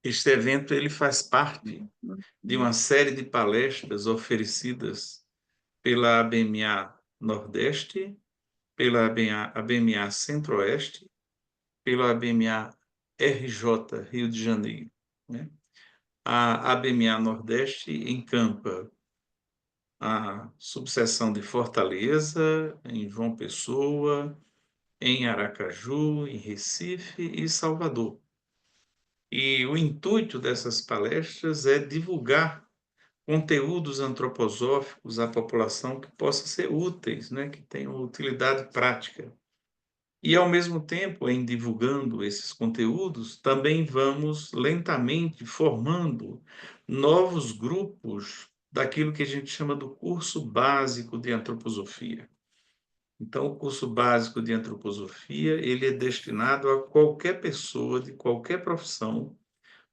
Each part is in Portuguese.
Este evento ele faz parte de uma série de palestras oferecidas pela ABMA Nordeste, pela ABMA Centro-Oeste, pela ABMA RJ Rio de Janeiro, né? A ABMA Nordeste encampa a subseção de Fortaleza, em João Pessoa, em Aracaju, em Recife e Salvador. E o intuito dessas palestras é divulgar conteúdos antroposóficos à população que possam ser úteis, né, que tenham utilidade prática. E, ao mesmo tempo, em divulgando esses conteúdos, também vamos lentamente formando novos grupos daquilo que a gente chama do curso básico de antroposofia. Então, o curso básico de antroposofia, ele é destinado a qualquer pessoa de qualquer profissão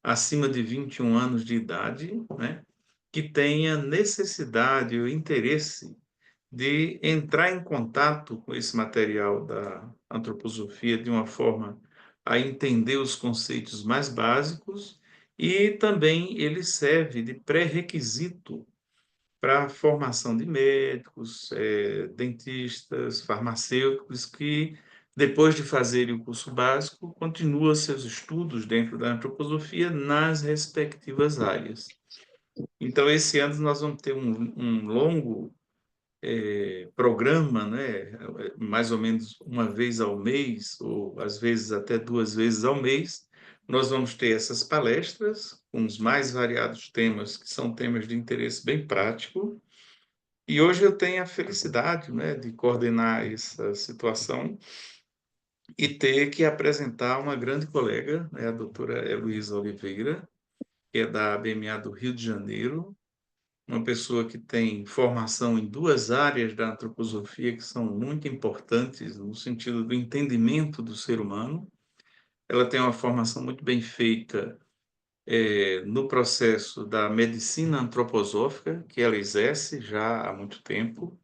acima de 21 anos de idade, né, que tenha necessidade ou interesse de entrar em contato com esse material da antroposofia de uma forma a entender os conceitos mais básicos, e também ele serve de pré-requisito para a formação de médicos, dentistas, farmacêuticos, que, depois de fazerem o curso básico, continuam seus estudos dentro da antroposofia nas respectivas áreas. Então, esse ano nós vamos ter um longo programa, né? Mais ou menos uma vez ao mês, ou às vezes até 2 vezes ao mês, nós vamos ter essas palestras com os mais variados temas, que são temas de interesse bem prático. E hoje eu tenho a felicidade, né, de coordenar essa situação e ter que apresentar uma grande colega, né, a doutora Heloísa Oliveira, que é da ABMA do Rio de Janeiro, uma pessoa que tem formação em 2 áreas da antroposofia que são muito importantes no sentido do entendimento do ser humano. Ela tem uma formação muito bem feita no processo da medicina antroposófica, que ela exerce já há muito tempo.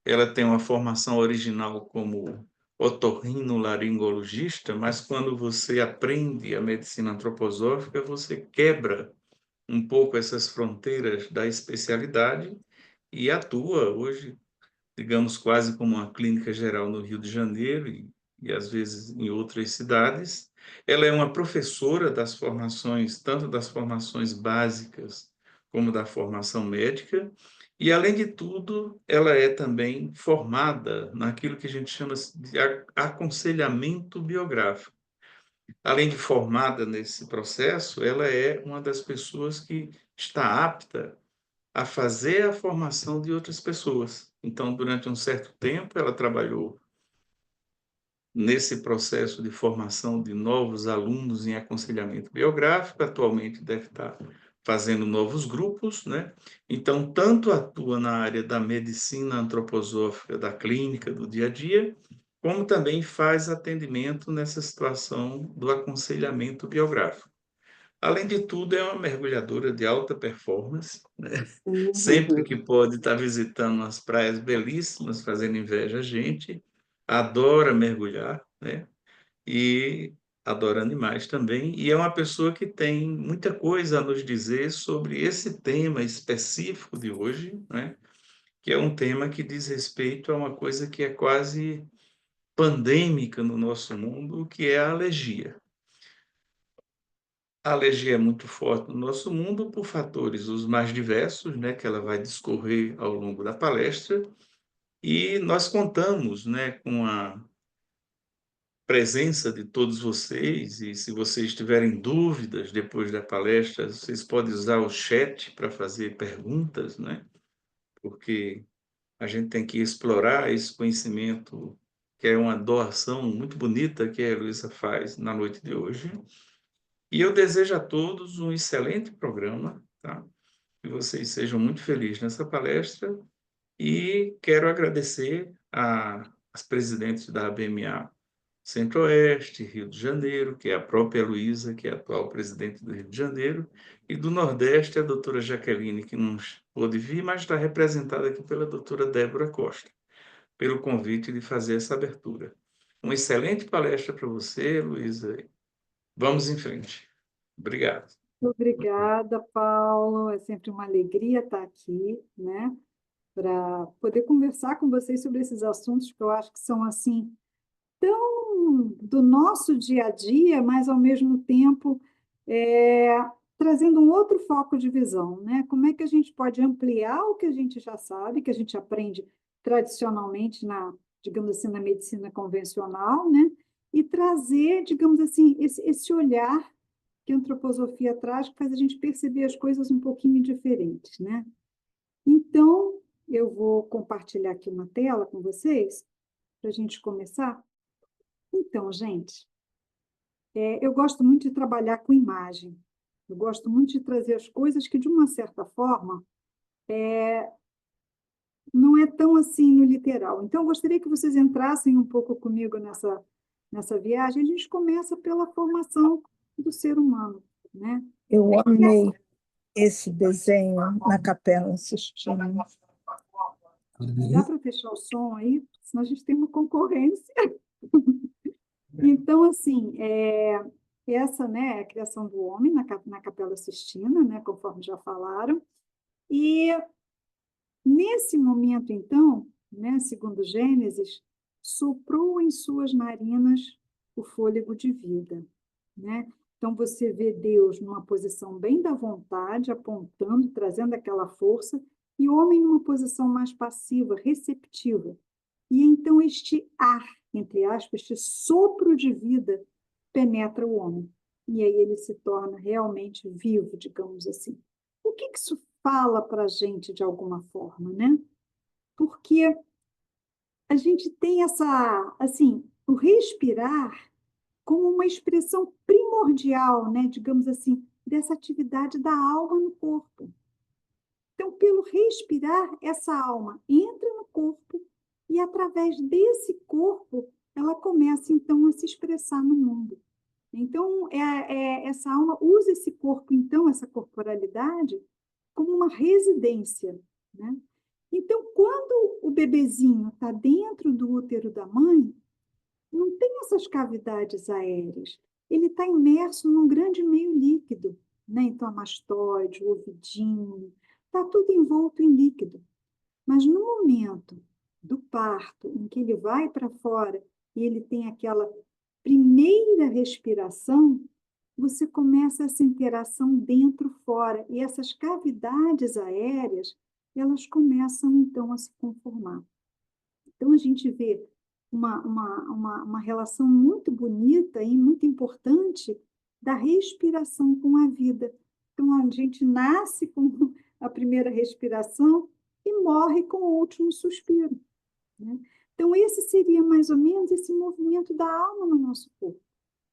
Ela tem uma formação original como otorrinolaringologista, mas quando você aprende a medicina antroposófica, você quebra um pouco essas fronteiras da especialidade e atua hoje, digamos, quase como uma clínica geral no Rio de Janeiro e às vezes em outras cidades. Ela é uma professora das formações, tanto das formações básicas como da formação médica, e, além de tudo, ela é também formada naquilo que a gente chama de aconselhamento biográfico. Além de formada nesse processo, ela é uma das pessoas que está apta a fazer a formação de outras pessoas. Então, durante um certo tempo, ela trabalhou nesse processo de formação de novos alunos em aconselhamento biográfico. Atualmente deve estar fazendo novos grupos, né? Então, tanto atua na área da medicina antroposófica, da clínica, do dia a dia, como também faz atendimento nessa situação do aconselhamento biográfico. Além de tudo, é uma mergulhadora de alta performance, né? Sempre que pode estar visitando umas praias belíssimas, fazendo inveja a gente, adora mergulhar, né? E adora animais também, e é uma pessoa que tem muita coisa a nos dizer sobre esse tema específico de hoje, né? Que é um tema que diz respeito a uma coisa que é quase pandêmica no nosso mundo, que é a alergia. A alergia é muito forte no nosso mundo por fatores os mais diversos, né, que ela vai discorrer ao longo da palestra, e nós contamos, né, com a presença de todos vocês, e se vocês tiverem dúvidas depois da palestra, vocês podem usar o chat para fazer perguntas, né, porque a gente tem que explorar esse conhecimento, que é uma doação muito bonita que a Heloísa faz na noite de hoje. E eu desejo a todos um excelente programa, tá? Que vocês sejam muito felizes nessa palestra, e quero agradecer às presidentes da ABMA Centro-Oeste, Rio de Janeiro, que é a própria Luísa, que é a atual presidente do Rio de Janeiro, e do Nordeste, a doutora Jaqueline, que não pôde vir, mas está representada aqui pela doutora Débora Costa, pelo convite de fazer essa abertura. Uma excelente palestra para você, Luísa. Vamos em frente. Obrigado. Muito obrigada, Paulo. É sempre uma alegria estar aqui, né, para poder conversar com vocês sobre esses assuntos que eu acho que são assim tão do nosso dia a dia, mas ao mesmo tempo é, trazendo um outro foco de visão, né? Como é que a gente pode ampliar o que a gente já sabe, que a gente aprende tradicionalmente na, digamos assim, na medicina convencional, né? E trazer, digamos assim, esse olhar que a antroposofia traz, que faz a gente perceber as coisas um pouquinho diferentes, né? Então, eu vou compartilhar aqui uma tela com vocês, para a gente começar. Então, gente, eu gosto muito de trabalhar com imagem. Eu gosto muito de trazer as coisas que, de uma certa forma, não é tão assim no literal. Então, eu gostaria que vocês entrassem um pouco comigo nessa viagem. A gente começa pela formação do ser humano, né? Eu amei esse desenho na Capela Sistina. Dá para fechar o som aí? Senão a gente tem uma concorrência. Então, assim, essa, né, é a criação do homem na Capela Sistina, né, conforme já falaram. E nesse momento, então, né, segundo Gênesis, soprou em suas narinas o fôlego de vida, né? Então você vê Deus numa posição bem da vontade, apontando, trazendo aquela força, e o homem numa posição mais passiva, receptiva. E então este ar, entre aspas, este sopro de vida penetra o homem. E aí ele se torna realmente vivo, digamos assim. O que isso fala para a gente de alguma forma, né? Porque a gente tem assim, o respirar como uma expressão primordial, né, digamos assim, dessa atividade da alma no corpo. Então, pelo respirar, essa alma entra no corpo e, através desse corpo, ela começa, então, a se expressar no mundo. Então, essa alma usa esse corpo, então, essa corporalidade, como uma residência, né? Então, quando o bebezinho está dentro do útero da mãe, não tem essas cavidades aéreas. Ele está imerso num grande meio líquido, né? Então, a mastóide, o ovidinho, está tudo envolto em líquido. Mas no momento do parto, em que ele vai para fora e ele tem aquela primeira respiração, você começa essa interação dentro-fora. E essas cavidades aéreas, elas começam então a se conformar. Então, a gente vê uma relação muito bonita e muito importante da respiração com a vida. Então, a gente nasce com a primeira respiração e morre com o último suspiro, né? Então, esse seria mais ou menos esse movimento da alma no nosso corpo,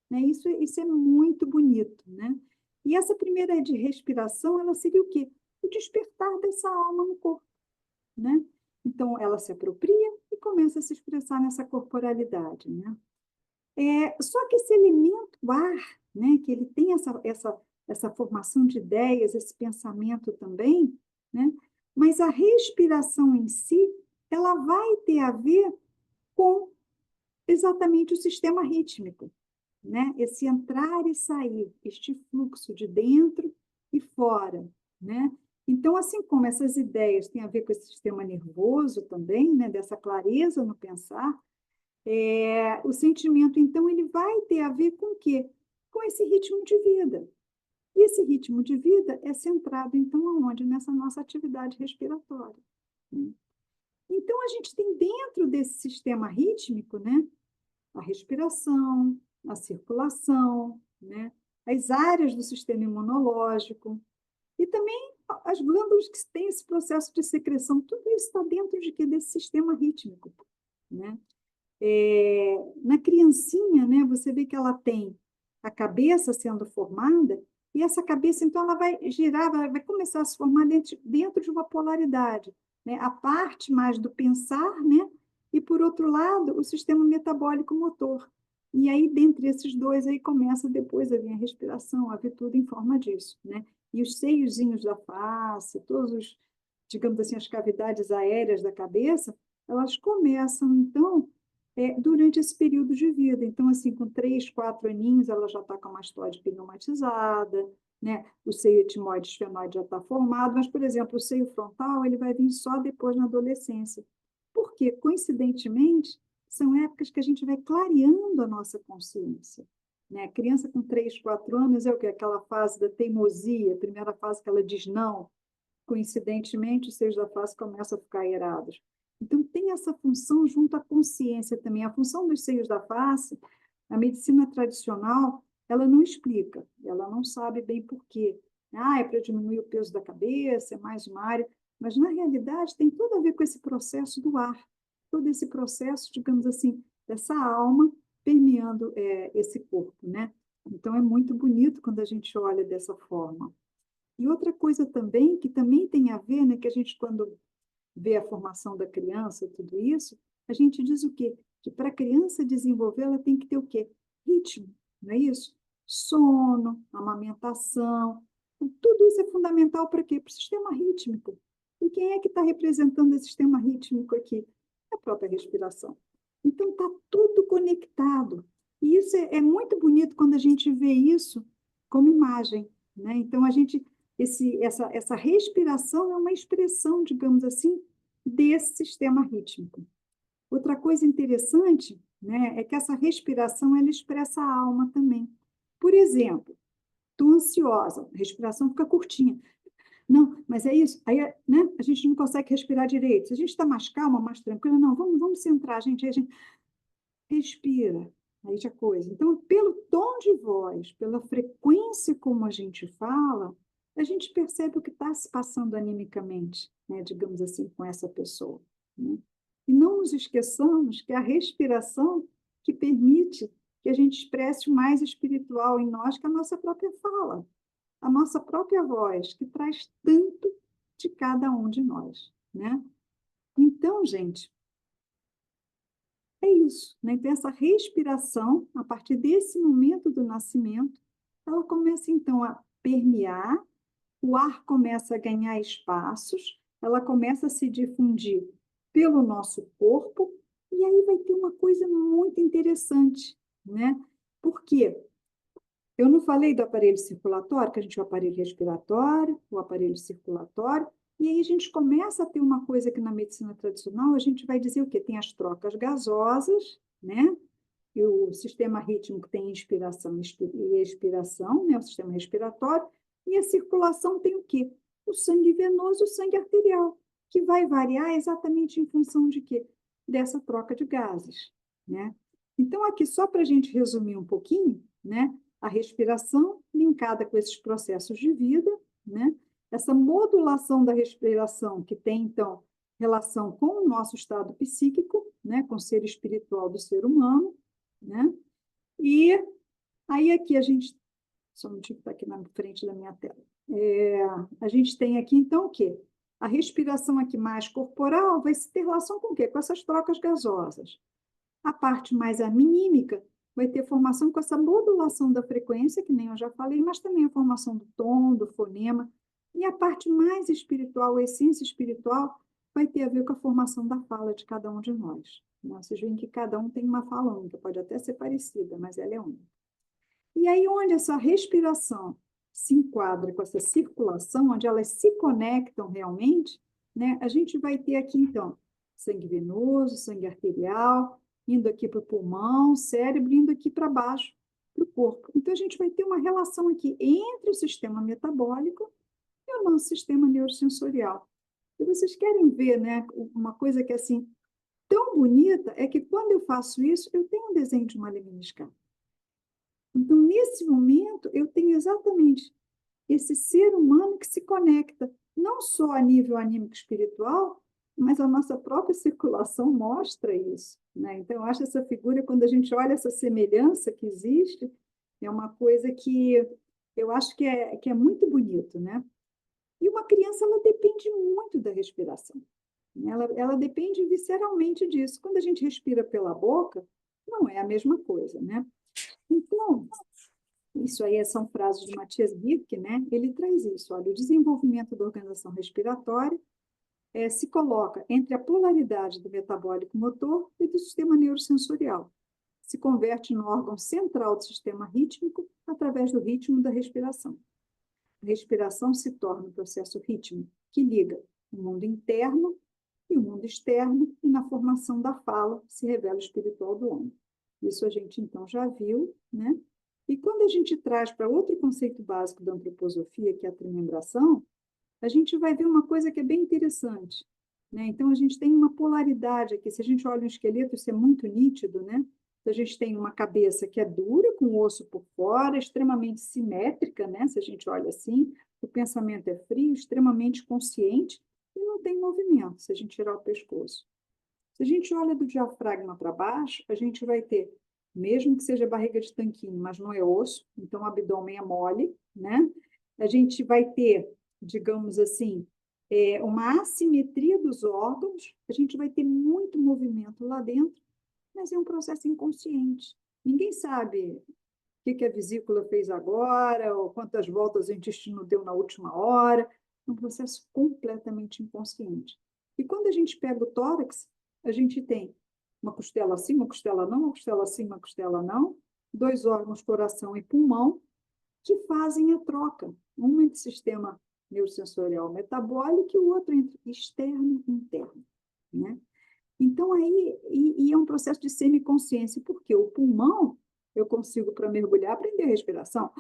né? Isso é muito bonito, né? E essa primeira de respiração, ela seria o quê? O despertar dessa alma no corpo, né? Então, ela se apropria e começa a se expressar nessa corporalidade, né? Só que esse elemento ar, né, que ele tem essa formação de ideias, esse pensamento também, né? Mas a respiração em si, ela vai ter a ver com exatamente o sistema rítmico, né? Esse entrar e sair, este fluxo de dentro e fora, né? Então, assim como essas ideias têm a ver com esse sistema nervoso também, né? Dessa clareza no pensar, o sentimento, então, ele vai ter a ver com o quê? Com esse ritmo de vida. E esse ritmo de vida é centrado, então, aonde? Nessa nossa atividade respiratória, né? Então, a gente tem dentro desse sistema rítmico, né? A respiração, a circulação, né? As áreas do sistema imunológico e também as glândulas que têm esse processo de secreção, tudo isso está dentro de quê? Desse sistema rítmico, né? Na criancinha, né, você vê que ela tem a cabeça sendo formada e essa cabeça, então, ela vai girar, vai começar a se formar dentro de uma polaridade, né? A parte mais do pensar, né? E, por outro lado, o sistema metabólico motor. E aí, dentre esses dois, aí começa depois a vir a respiração, a vir tudo em forma disso, né? E os seiozinhos da face, todos os, digamos assim, as cavidades aéreas da cabeça, elas começam, então, durante esse período de vida. Então, assim, com 3, 4 aninhos, ela já está com a mastóide pneumatizada, né? O seio etimoide esfenoide já está formado, mas, por exemplo, o seio frontal ele vai vir só depois na adolescência. Porque, coincidentemente, são épocas que a gente vai clareando a nossa consciência. Né? A criança com 3, 4 anos é o quê? Aquela fase da teimosia, a primeira fase que ela diz não. Coincidentemente, os seios da face começam a ficar aerados. Então, tem essa função junto à consciência também. A função dos seios da face, a medicina tradicional, ela não explica, ela não sabe bem por quê. Ah, é para diminuir o peso da cabeça, é mais uma área, mas na realidade tem tudo a ver com esse processo do ar, todo esse processo, digamos assim, dessa alma permeando esse corpo, né? Então é muito bonito quando a gente olha dessa forma. E outra coisa também, que também tem a ver, né, que a gente quando vê a formação da criança, tudo isso, a gente diz o quê? Que para a criança desenvolver, ela tem que ter o quê? Ritmo, não é isso? Sono, amamentação, tudo isso é fundamental para quê? Para o sistema rítmico. E quem é que está representando esse sistema rítmico aqui? A própria respiração. Então, está tudo conectado. E isso é muito bonito quando a gente vê isso como imagem, né? Então, essa respiração é uma expressão, digamos assim, desse sistema rítmico. Outra coisa interessante, né, é que essa respiração ela expressa a alma também. Por exemplo, estou ansiosa, a respiração fica curtinha. Não, mas é isso. Aí, né, a gente não consegue respirar direito. Se a gente está mais calma, mais tranquila, não, vamos centrar, gente. Aí a gente respira. Aí já coisa. Então, pelo tom de voz, pela frequência como a gente fala, a gente percebe o que está se passando animicamente, né, digamos assim, com essa pessoa. Né? E não nos esqueçamos que é a respiração que permite que a gente expresse o mais espiritual em nós que a nossa própria fala, a nossa própria voz, que traz tanto de cada um de nós. Né? Então, gente, é isso. Né? Então, essa respiração, a partir desse momento do nascimento, ela começa, então, a permear, o ar começa a ganhar espaços, ela começa a se difundir pelo nosso corpo, e aí vai ter uma coisa muito interessante, né? Por quê? Eu não falei do aparelho circulatório, que a gente tem o aparelho respiratório, o aparelho circulatório, e aí a gente começa a ter uma coisa que na medicina tradicional a gente vai dizer o quê? Tem as trocas gasosas, né? E o sistema rítmico tem inspiração e expiração, né? O sistema respiratório, e a circulação tem o quê? O sangue venoso e o sangue arterial, que vai variar exatamente em função de quê? Dessa troca de gases, né? Então, aqui, só para a gente resumir um pouquinho, né? A respiração linkada com esses processos de vida, né? Essa modulação da respiração, que tem, então, relação com o nosso estado psíquico, né? Com o ser espiritual do ser humano, né? E aí aqui a gente, só um tipo está aqui na frente da minha tela, a gente tem aqui então o quê? A respiração aqui mais corporal vai ter relação com o quê? Com essas trocas gasosas. A parte mais anímica vai ter formação com essa modulação da frequência, que nem eu já falei, mas também a formação do tom, do fonema. E a parte mais espiritual, a essência espiritual, vai ter a ver com a formação da fala de cada um de nós. Vocês veem que cada um tem uma fala única, pode até ser parecida, mas ela é única. E aí, onde essa respiração se enquadra com essa circulação, onde elas se conectam realmente, né, a gente vai ter aqui, então, sangue venoso, sangue arterial, indo aqui para o pulmão, cérebro, indo aqui para baixo, para o corpo. Então, a gente vai ter uma relação aqui entre o sistema metabólico e o nosso sistema neurosensorial. E vocês querem ver, né, uma coisa que é assim, tão bonita, é que quando eu faço isso, eu tenho um desenho de uma lemniscata. Então, nesse momento, eu tenho exatamente esse ser humano que se conecta, não só a nível anímico espiritual, mas a nossa própria circulação mostra isso. Né? Então, eu acho essa figura, quando a gente olha essa semelhança que existe, é uma coisa que eu acho que é muito bonito. Né? E uma criança, ela depende muito da respiração. Ela depende visceralmente disso. Quando a gente respira pela boca, não é a mesma coisa, né? Então, isso aí são frases de Matthias Birk, né? Ele traz isso, olha, o desenvolvimento da organização respiratória se coloca entre a polaridade do metabólico motor e do sistema neurosensorial. Se converte no órgão central do sistema rítmico através do ritmo da respiração. a respiração se torna um processo rítmico que liga o mundo interno e o mundo externo, e na formação da fala se revela o espiritual do homem. Isso a gente, então, já viu, né? E quando a gente traz para outro conceito básico da antroposofia, que é a trimembração, a gente vai ver uma coisa que é bem interessante, né? Então, a gente tem uma polaridade aqui. Se a gente olha um esqueleto, isso é muito nítido, né? Então, a gente tem uma cabeça que é dura, com o osso por fora, extremamente simétrica, né? Se a gente olha assim, o pensamento é frio, extremamente consciente, e não tem movimento, se a gente tirar o pescoço. Se a gente olha do diafragma para baixo, a gente vai ter, mesmo que seja barriga de tanquinho, mas não é osso, então o abdômen é mole, né? A gente vai ter, digamos assim, uma assimetria dos órgãos, a gente vai ter muito movimento lá dentro, mas é um processo inconsciente. Ninguém sabe o que a vesícula fez agora, ou quantas voltas o intestino deu na última hora. É um processo completamente inconsciente. E quando a gente pega o tórax, a gente tem uma costela assim, uma costela não, uma costela assim, uma costela não, dois órgãos, coração e pulmão, que fazem a troca. Um entre sistema neurosensorial metabólico e o outro entre externo e interno, né? Então, aí, é um processo de semiconsciência, porque o pulmão, eu consigo, para mergulhar, aprender a respiração,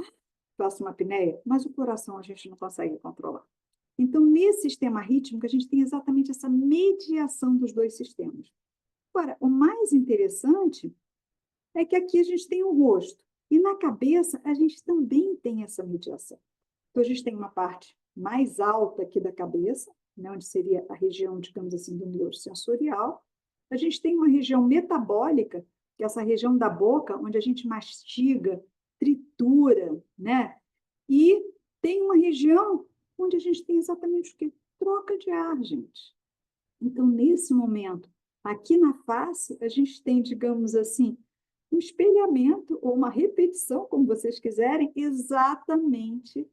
faço uma apneia, mas o coração a gente não consegue controlar. Então, nesse sistema rítmico, a gente tem exatamente essa mediação dos dois sistemas. Agora, o mais interessante é que aqui a gente tem o rosto, e na cabeça a gente também tem essa mediação. Então, a gente tem uma parte mais alta aqui da cabeça, né, onde seria a região, digamos assim, do neurosensorial. A gente tem uma região metabólica, que é essa região da boca, onde a gente mastiga, tritura, né? E tem uma região onde a gente tem exatamente o quê? Troca de ar, gente. Então, nesse momento, aqui na face, a gente tem, digamos assim, um espelhamento ou uma repetição, como vocês quiserem, exatamente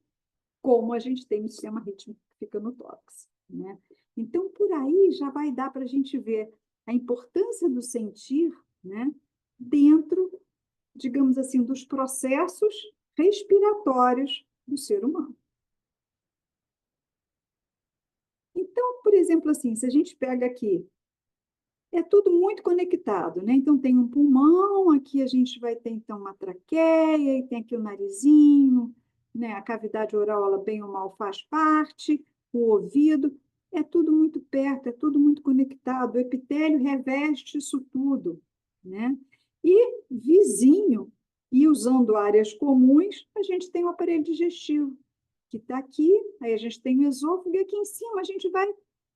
como a gente tem no sistema rítmico que fica no tórax, né? Então, por aí já vai dar para a gente ver a importância do sentir, né, dentro, digamos assim, dos processos respiratórios do ser humano. Então, por exemplo, assim, se a gente pega aqui, é tudo muito conectado, né? Então, tem um pulmão, aqui a gente vai ter, então, uma traqueia, e tem aqui o narizinho, né? A cavidade oral, ela bem ou mal faz parte, o ouvido, é tudo muito perto, é tudo muito conectado, o epitélio reveste isso tudo, né? E vizinho, e usando áreas comuns, a gente tem o aparelho digestivo, que está aqui, aí a gente tem o esôfago, e aqui em cima a gente vai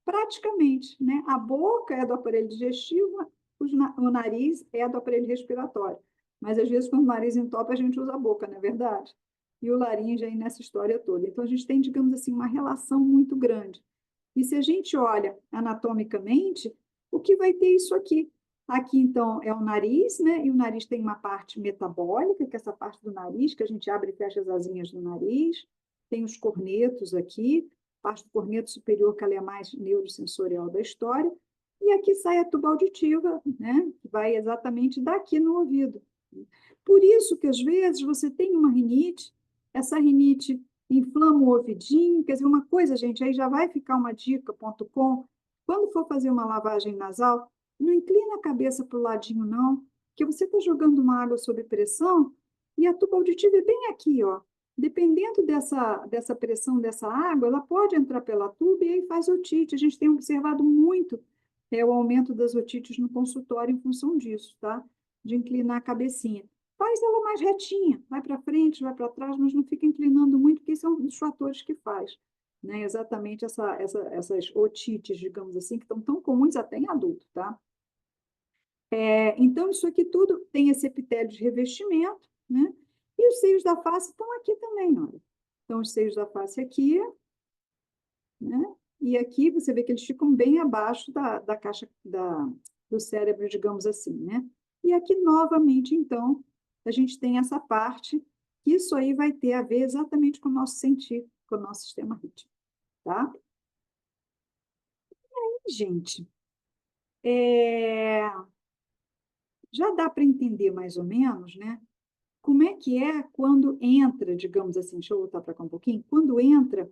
praticamente, né? A boca é do aparelho digestivo, o nariz é do aparelho respiratório. Mas às vezes, quando o nariz entope, a gente usa a boca, não é verdade? E o laringe aí nessa história toda. Então, a gente tem, digamos assim, uma relação muito grande. E se a gente olha anatomicamente, o que vai ter isso aqui? Aqui, então, é o nariz, né? E o nariz tem uma parte metabólica, que é essa parte do nariz, que a gente abre e fecha as asinhas do nariz. Tem os cornetos aqui, parte do corneto superior, que ela é a mais neurosensorial da história. E aqui sai a tuba auditiva, né? Que vai exatamente daqui no ouvido. Por isso que, às vezes, você tem uma rinite, essa rinite inflama o ouvidinho, quer dizer, uma coisa, gente, aí já vai ficar uma dica.com, quando for fazer uma lavagem nasal, não inclina a cabeça para o ladinho, não, porque você está jogando uma água sob pressão e a tuba auditiva é bem aqui, ó. Dependendo dessa pressão dessa água, ela pode entrar pela tuba e aí faz otite. A gente tem observado muito o aumento das otites no consultório em função disso, tá? De inclinar a cabecinha. Faz ela mais retinha, vai para frente, vai para trás, mas não fica inclinando muito, porque esse é um dos fatores que faz. Né? Exatamente essas otites, digamos assim, que estão tão comuns até em adulto, tá? Então, isso aqui tudo tem esse epitélio de revestimento, né? E os seios da face estão aqui também, olha. Então, os seios da face aqui, né? E aqui você vê que eles ficam bem abaixo da caixa do cérebro, digamos assim, né? E aqui, novamente, então, a gente tem essa parte, que isso aí vai ter a ver exatamente com o nosso sentir, com o nosso sistema rítmico, tá? E aí, gente, já dá para entender mais ou menos, né? como é que é quando entra, digamos assim, deixa eu voltar para cá um pouquinho, quando entra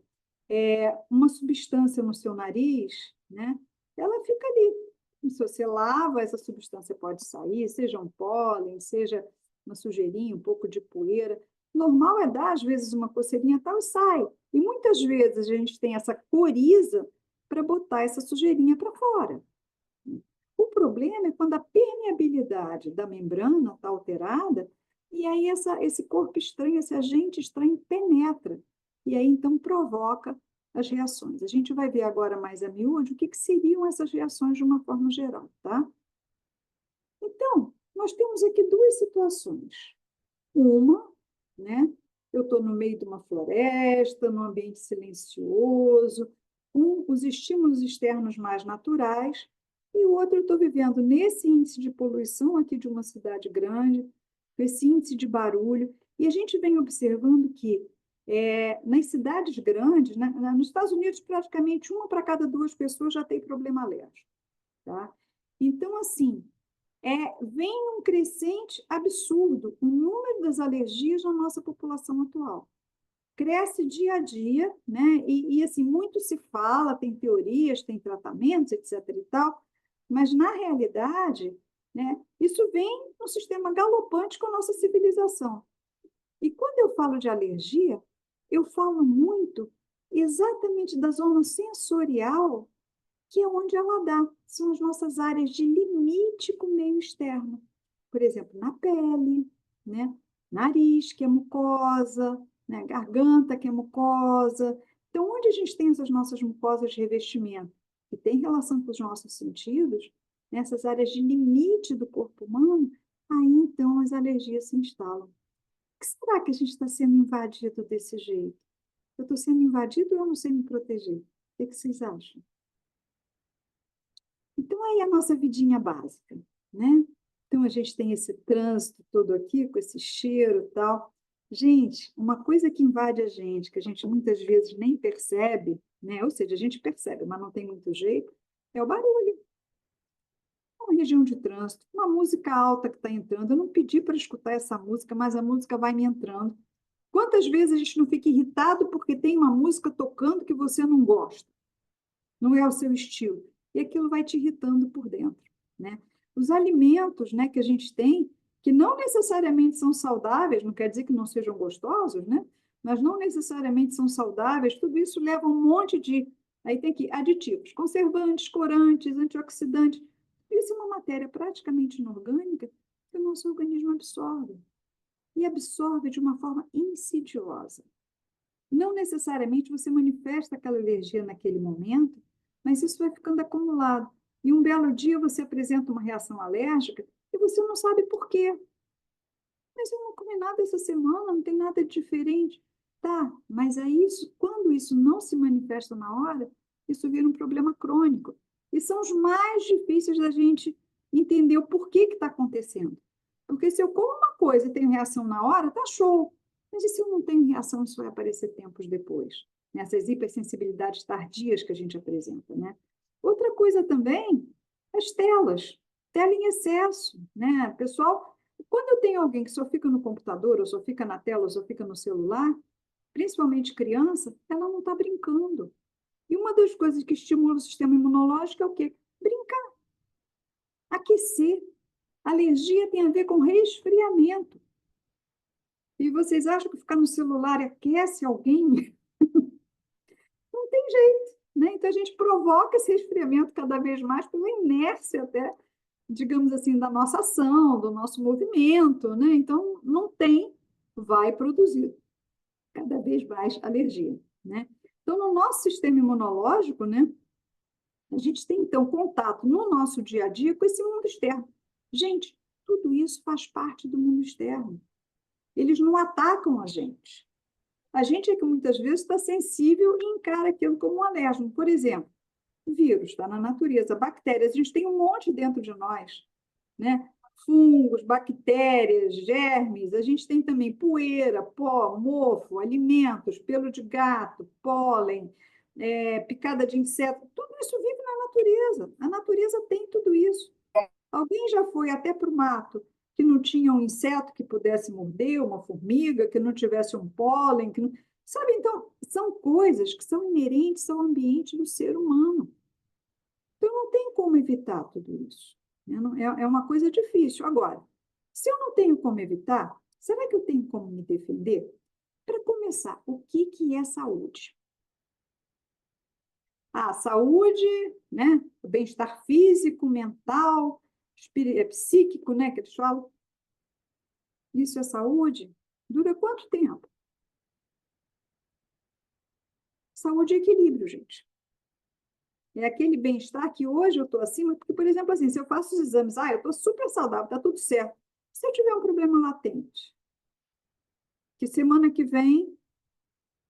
uma substância no seu nariz, né? Ela fica ali. E se você lava, essa substância pode sair, seja um pólen, seja uma sujeirinha, um pouco de poeira. Normal é dar, às vezes, uma coceirinha tal e sai. E muitas vezes a gente tem essa coriza para botar essa sujeirinha para fora. O problema é quando a permeabilidade da membrana está alterada e aí esse corpo estranho, esse agente estranho penetra. E aí, então, provoca as reações. A gente vai ver agora mais a miúde o que seriam essas reações de uma forma geral, tá? Então, nós temos aqui duas situações. Uma, né? Eu estou no meio de uma floresta, num ambiente silencioso, com os estímulos externos mais naturais, e o outro eu estou vivendo nesse índice de poluição aqui de uma cidade grande, com esse índice de barulho, e a gente vem observando que nas cidades grandes, né, nos Estados Unidos, praticamente uma para cada duas pessoas já tem problema alérgico, tá? Então, assim, vem um crescente absurdo o número das alergias na nossa população atual. Cresce dia a dia, né? E assim, muito se fala, tem teorias, tem tratamentos, etc. e tal, mas na realidade, né, isso vem num sistema galopante com a nossa civilização. E quando eu falo de alergia, eu falo muito exatamente da zona sensorial, que é onde ela dá. São as nossas áreas de limite com o meio externo. Por exemplo, na pele, né? Nariz, que é mucosa, né? Garganta, que é mucosa. Então, onde a gente tem essas nossas mucosas de revestimento, que tem relação com os nossos sentidos, nessas áreas de limite do corpo humano, aí então as alergias se instalam. Por que será que a gente está sendo invadido desse jeito? Eu estou sendo invadido ou eu não sei me proteger? O que vocês acham? Então, aí a nossa vidinha básica, né? Então, a gente tem esse trânsito todo aqui, com esse cheiro e tal. Gente, uma coisa que invade a gente, que a gente muitas vezes nem percebe, né? Ou seja, a gente percebe, mas não tem muito jeito, é o barulho. Uma região de trânsito, uma música alta que está entrando. Eu não pedi para escutar essa música, mas a música vai me entrando. Quantas vezes a gente não fica irritado porque tem uma música tocando que você não gosta? Não é o seu estilo. E aquilo vai te irritando por dentro, né? Os alimentos, né, que a gente tem, que não necessariamente são saudáveis, não quer dizer que não sejam gostosos, né? Mas não necessariamente são saudáveis, tudo isso leva um monte de... Aí tem aqui aditivos, conservantes, corantes, antioxidantes. Isso é uma matéria praticamente inorgânica que o nosso organismo absorve. E absorve de uma forma insidiosa. Não necessariamente você manifesta aquela alergia naquele momento, mas isso vai ficando acumulado. E um belo dia você apresenta uma reação alérgica e você não sabe por quê. Mas eu não comi nada essa semana, não tem nada de diferente. Tá, mas é isso, quando isso não se manifesta na hora, isso vira um problema crônico. E são os mais difíceis da gente entender o porquê que está acontecendo. Porque se eu como uma coisa e tenho reação na hora, tá show. Mas e se eu não tenho reação, isso vai aparecer tempos depois? Nessas hipersensibilidades tardias que a gente apresenta, né? Outra coisa também, as telas. Tela em excesso, né? Pessoal, quando eu tenho alguém que só fica no computador, ou só fica na tela, ou só fica no celular, principalmente criança, ela não está brincando. E uma das coisas que estimula o sistema imunológico é o quê? Brincar, aquecer. Alergia tem a ver com resfriamento. E vocês acham que ficar no celular aquece alguém? Não tem jeito, né? Então a gente provoca esse resfriamento cada vez mais pela inércia até, digamos assim, da nossa ação, do nosso movimento, né? Então não tem, vai produzir cada vez mais alergia, né? Então no nosso sistema imunológico, né, a gente tem então contato no nosso dia a dia com esse mundo externo. Gente, tudo isso faz parte do mundo externo. Eles não atacam a gente. A gente é que muitas vezes está sensível e encara aquilo como um alérgeno. Por exemplo, vírus está na natureza, bactérias, a gente tem um monte dentro de nós, né? Fungos, bactérias, germes, a gente tem também poeira, pó, mofo, alimentos, pelo de gato, pólen, picada de inseto, tudo isso vive na natureza. A natureza tem tudo isso. Alguém já foi até para o mato que não tinha um inseto que pudesse morder, uma formiga, que não tivesse um pólen, que não... Sabe, então, são coisas que são inerentes ao ambiente do ser humano. Então, não tem como evitar tudo isso. Né? É uma coisa difícil. Agora, se eu não tenho como evitar, será que eu tenho como me defender? Para começar, o que é saúde? Saúde, né? O bem-estar físico, mental, psíquico, né? Que eles falam. Isso é saúde? Dura quanto tempo? Saúde é equilíbrio, gente. É aquele bem-estar que hoje eu estou acima, porque, por exemplo, assim, se eu faço os exames, eu estou super saudável, está tudo certo. Se eu tiver um problema latente, que semana que vem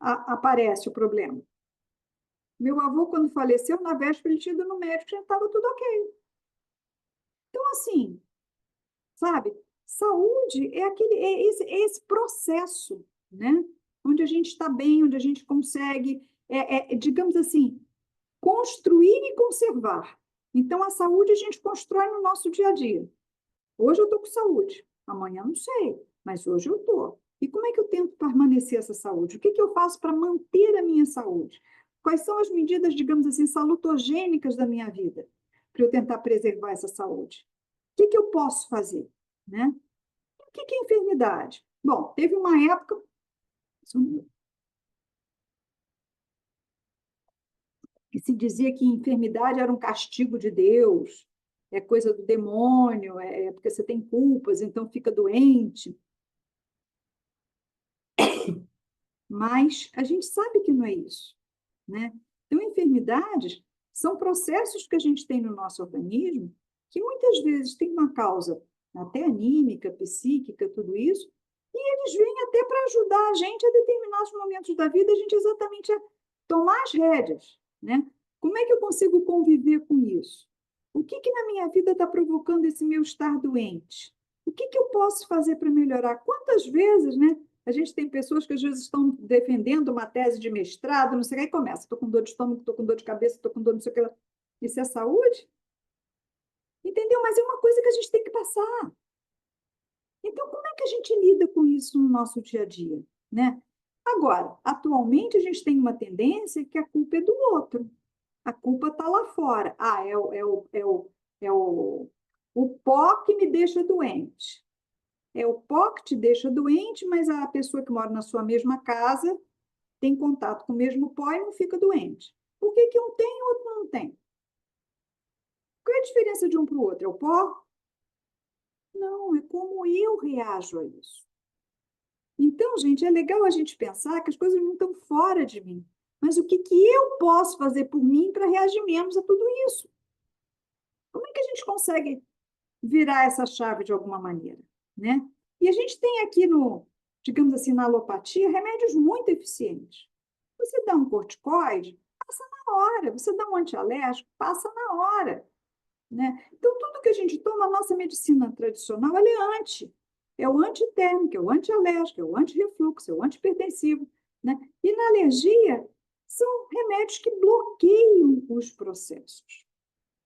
aparece o problema. Meu avô, quando faleceu, na véspera, ele tinha ido no médico, já estava tudo ok. Então, assim, sabe? Saúde é esse processo, né? Onde a gente está bem, onde a gente consegue, digamos assim, construir e conservar. Então, a saúde a gente constrói no nosso dia a dia. Hoje eu estou com saúde, amanhã não sei, mas hoje eu estou. E como é que eu tento permanecer essa saúde? O que eu faço para manter a minha saúde? Quais são as medidas, digamos assim, salutogênicas da minha vida para eu tentar preservar essa saúde? O que eu posso fazer? Né? O que é enfermidade? Bom, teve uma época que se dizia que enfermidade era um castigo de Deus, é coisa do demônio, é porque você tem culpas, então fica doente. Mas a gente sabe que não é isso, né? Então, enfermidades são processos que a gente tem no nosso organismo que muitas vezes tem uma causa até anímica, psíquica, tudo isso, e eles vêm até para ajudar a gente a determinados momentos da vida, a gente exatamente a tomar as rédeas, né? Como é que eu consigo conviver com isso? O que na minha vida está provocando esse meu estar doente? O que eu posso fazer para melhorar? Quantas vezes, né? A gente tem pessoas que às vezes estão defendendo uma tese de mestrado, não sei o que, e começa, estou com dor de estômago, estou com dor de cabeça, estou com dor não sei o que. Isso é saúde? Entendeu? Mas é uma coisa que a gente tem que passar. Então, como é que a gente lida com isso no nosso dia a dia? Né? Agora, atualmente, a gente tem uma tendência que a culpa é do outro. A culpa está lá fora. O pó que me deixa doente. É o pó que te deixa doente, mas a pessoa que mora na sua mesma casa tem contato com o mesmo pó e não fica doente. Por que um tem e o outro não tem? Qual é a diferença de um para o outro? É o pó? Não, é como eu reajo a isso. Então, gente, é legal a gente pensar que as coisas não estão fora de mim. Mas o que eu posso fazer por mim para reagir menos a tudo isso? Como é que a gente consegue virar essa chave de alguma maneira, né? E a gente tem aqui digamos assim, na alopatia, remédios muito eficientes. Você dá um corticoide, passa na hora. Você dá um antialérgico, passa na hora, né? Então, tudo que a gente toma, a nossa medicina tradicional, ela é anti. É o antitérmico, é o antialérgico, é o antirrefluxo, é o antihipertensivo, né? E na alergia, são remédios que bloqueiam os processos.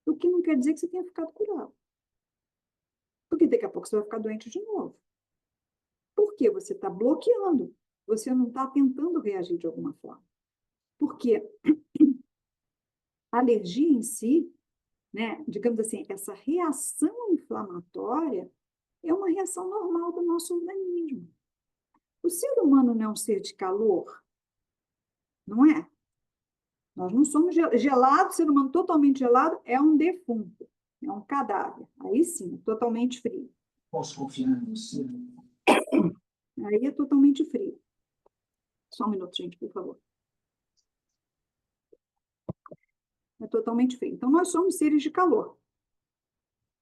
O que não quer dizer que você tenha ficado curado. Porque daqui a pouco você vai ficar doente de novo. Porque você está bloqueando, você não está tentando reagir de alguma forma. Porque a alergia em si, né, digamos assim, essa reação inflamatória é uma reação normal do nosso organismo. O ser humano não é um ser de calor, não é? Nós não somos gelados, ser humano totalmente gelado é um defunto, é um cadáver. Aí sim, totalmente frio. Posso confiar em você? Aí é totalmente frio. Só um minuto, gente, por favor. É totalmente frio. Então, nós somos seres de calor.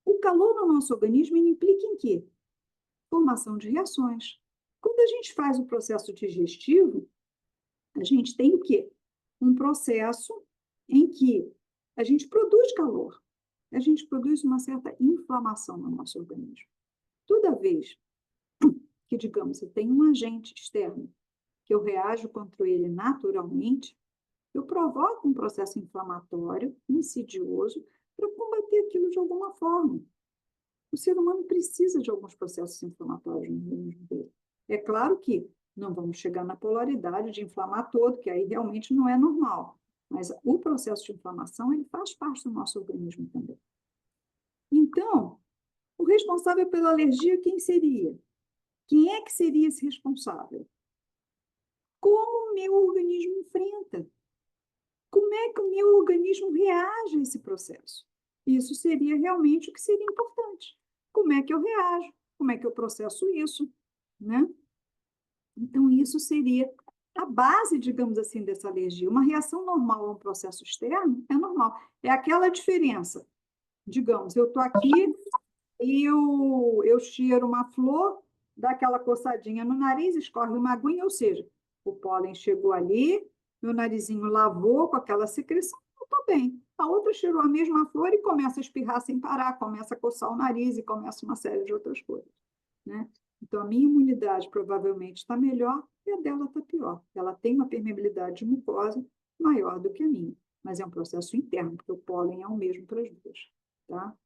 O calor no nosso organismo implica em quê? Formação de reações. Quando a gente faz o processo digestivo, a gente tem o quê? Um processo em que a gente produz calor. A gente produz uma certa inflamação no nosso organismo. Toda vez que, digamos, eu tenho um agente externo que eu reajo contra ele naturalmente, eu provoco um processo inflamatório, insidioso, para combater aquilo de alguma forma. O ser humano precisa de alguns processos inflamatórios no organismo dele. É claro que não vamos chegar na polaridade de inflamar todo, que aí realmente não é normal. Mas o processo de inflamação, ele faz parte do nosso organismo também. Então, o responsável pela alergia, quem seria? Quem é que seria esse responsável? Como o meu organismo enfrenta? Como é que o meu organismo reage a esse processo? Isso seria realmente o que seria importante. Como é que eu reajo? Como é que eu processo isso? Né? Então, isso seria a base, digamos assim, dessa alergia. Uma reação normal a um processo externo é normal. É aquela diferença. Digamos, eu estou aqui e eu cheiro uma flor, dá aquela coçadinha no nariz, escorre uma aguinha, ou seja, o pólen chegou ali, meu narizinho lavou com aquela secreção, eu estou bem. A outra cheirou a mesma flor e começa a espirrar sem parar, começa a coçar o nariz e começa uma série de outras coisas, né? Então, a minha imunidade provavelmente está melhor e a dela está pior. Ela tem uma permeabilidade de mucosa maior do que a minha, mas é um processo interno, porque o pólen é o mesmo para as duas, tá?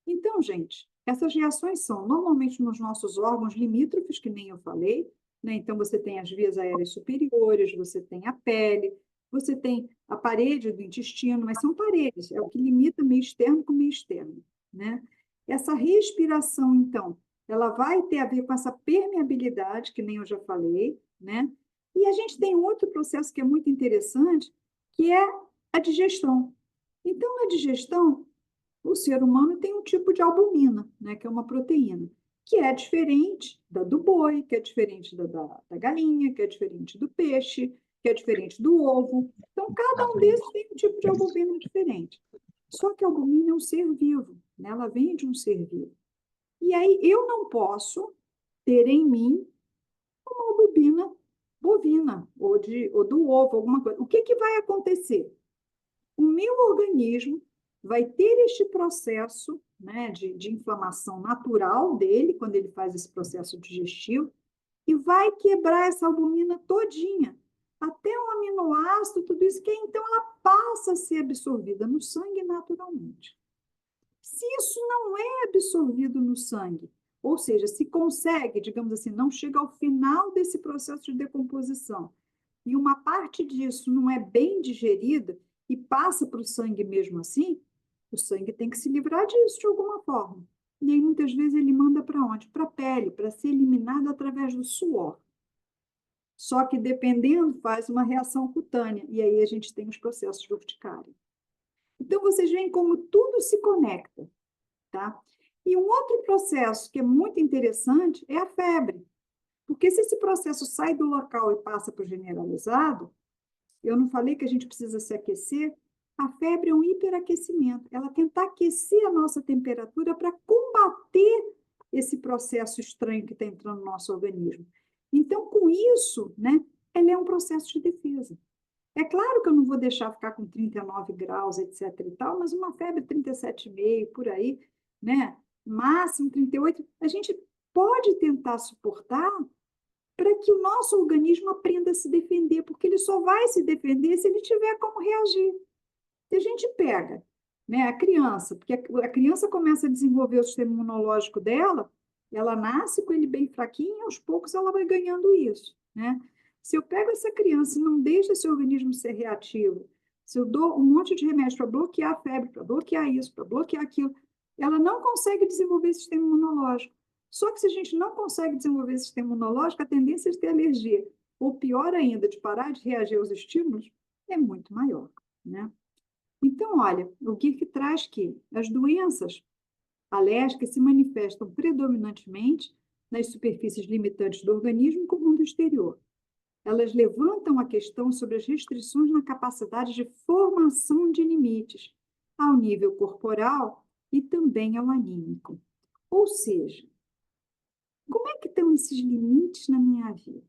Então, gente, essas reações são normalmente nos nossos órgãos limítrofes, que nem eu falei, né? Então, você tem as vias aéreas superiores, você tem a pele, você tem a parede do intestino, mas são paredes, é o que limita meio externo com meio externo, né? Essa respiração, então, ela vai ter a ver com essa permeabilidade, que nem eu já falei, né? E a gente tem um outro processo que é muito interessante, que é a digestão. Então, na digestão, o ser humano tem um tipo de albumina, né, que é uma proteína, que é diferente da do boi, que é diferente da galinha, que é diferente do peixe, que é diferente do ovo. Então, cada um desses tem um tipo de albumina diferente. Só que a albumina é um ser vivo, né? Ela vem de um ser vivo. E aí eu não posso ter em mim uma albumina bovina ou do ovo, alguma coisa. O que, que vai acontecer? O meu organismo vai ter este processo, né, de inflamação natural dele, quando ele faz esse processo digestivo, e vai quebrar essa albumina todinha, até um aminoácido, tudo isso, que então ela passa a ser absorvida no sangue naturalmente. Se isso não é absorvido no sangue, ou seja, se consegue, digamos assim, não chega ao final desse processo de decomposição, e uma parte disso não é bem digerida e passa para o sangue mesmo assim, o sangue tem que se livrar disso de alguma forma. E aí, muitas vezes, ele manda para onde? Para a pele, para ser eliminado através do suor. Só que, dependendo, faz uma reação cutânea, e aí a gente tem os processos de urticária. Então, vocês veem como tudo se conecta, tá? E um outro processo que é muito interessante é a febre. Porque se esse processo sai do local e passa para o generalizado, eu não falei que a gente precisa se aquecer? A febre é um hiperaquecimento. Ela tenta aquecer a nossa temperatura para combater esse processo estranho que está entrando no nosso organismo. Então, com isso, né, ela é um processo de defesa. É claro que eu não vou deixar ficar com 39 graus, etc. e tal, mas uma febre 37,5 por aí, né, máximo 38, a gente pode tentar suportar para que o nosso organismo aprenda a se defender, porque ele só vai se defender se ele tiver como reagir. Se a gente pega, né, a criança, porque a criança começa a desenvolver o sistema imunológico dela, ela nasce com ele bem fraquinho, e aos poucos ela vai ganhando isso, né? Se eu pego essa criança e não deixo esse organismo ser reativo, se eu dou um monte de remédio para bloquear a febre, para bloquear isso, para bloquear aquilo, ela não consegue desenvolver esse sistema imunológico. Só que se a gente não consegue desenvolver esse sistema imunológico, a tendência de ter alergia, ou pior ainda, de parar de reagir aos estímulos, é muito maior, né? Então, olha, o Kirk traz que as doenças alérgicas se manifestam predominantemente nas superfícies limitantes do organismo com o mundo exterior. Elas levantam a questão sobre as restrições na capacidade de formação de limites, ao nível corporal e também ao anímico. Ou seja, como é que estão esses limites na minha vida?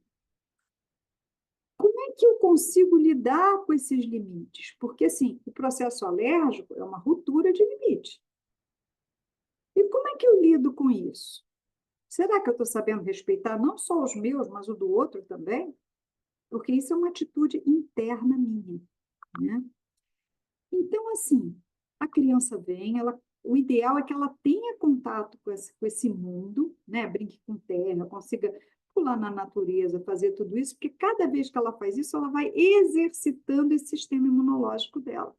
Como é que eu consigo lidar com esses limites? Porque, assim, o processo alérgico é uma ruptura de limite. E como é que eu lido com isso? Será que eu estou sabendo respeitar não só os meus, mas o do outro também? Porque isso é uma atitude interna minha, né? Então, assim, criança vem, o ideal é que ela tenha contato com esse mundo, né? Brinque com terra, consiga pular na natureza, fazer tudo isso, porque cada vez que ela faz isso, ela vai exercitando esse sistema imunológico dela.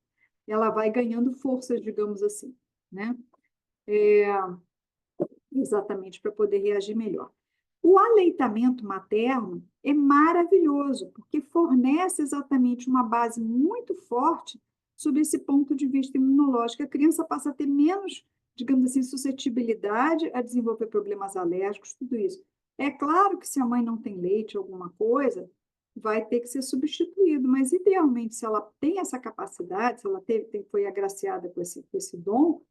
Ela vai ganhando forças, digamos assim, né? Exatamente para poder reagir melhor. O aleitamento materno é maravilhoso, porque fornece exatamente uma base muito forte sobre esse ponto de vista imunológico. A criança passa a ter menos, digamos assim, suscetibilidade a desenvolver problemas alérgicos, tudo isso. É claro que se a mãe não tem leite, alguma coisa, vai ter que ser substituído, mas idealmente, se ela tem essa capacidade, se ela foi agraciada com esse dom,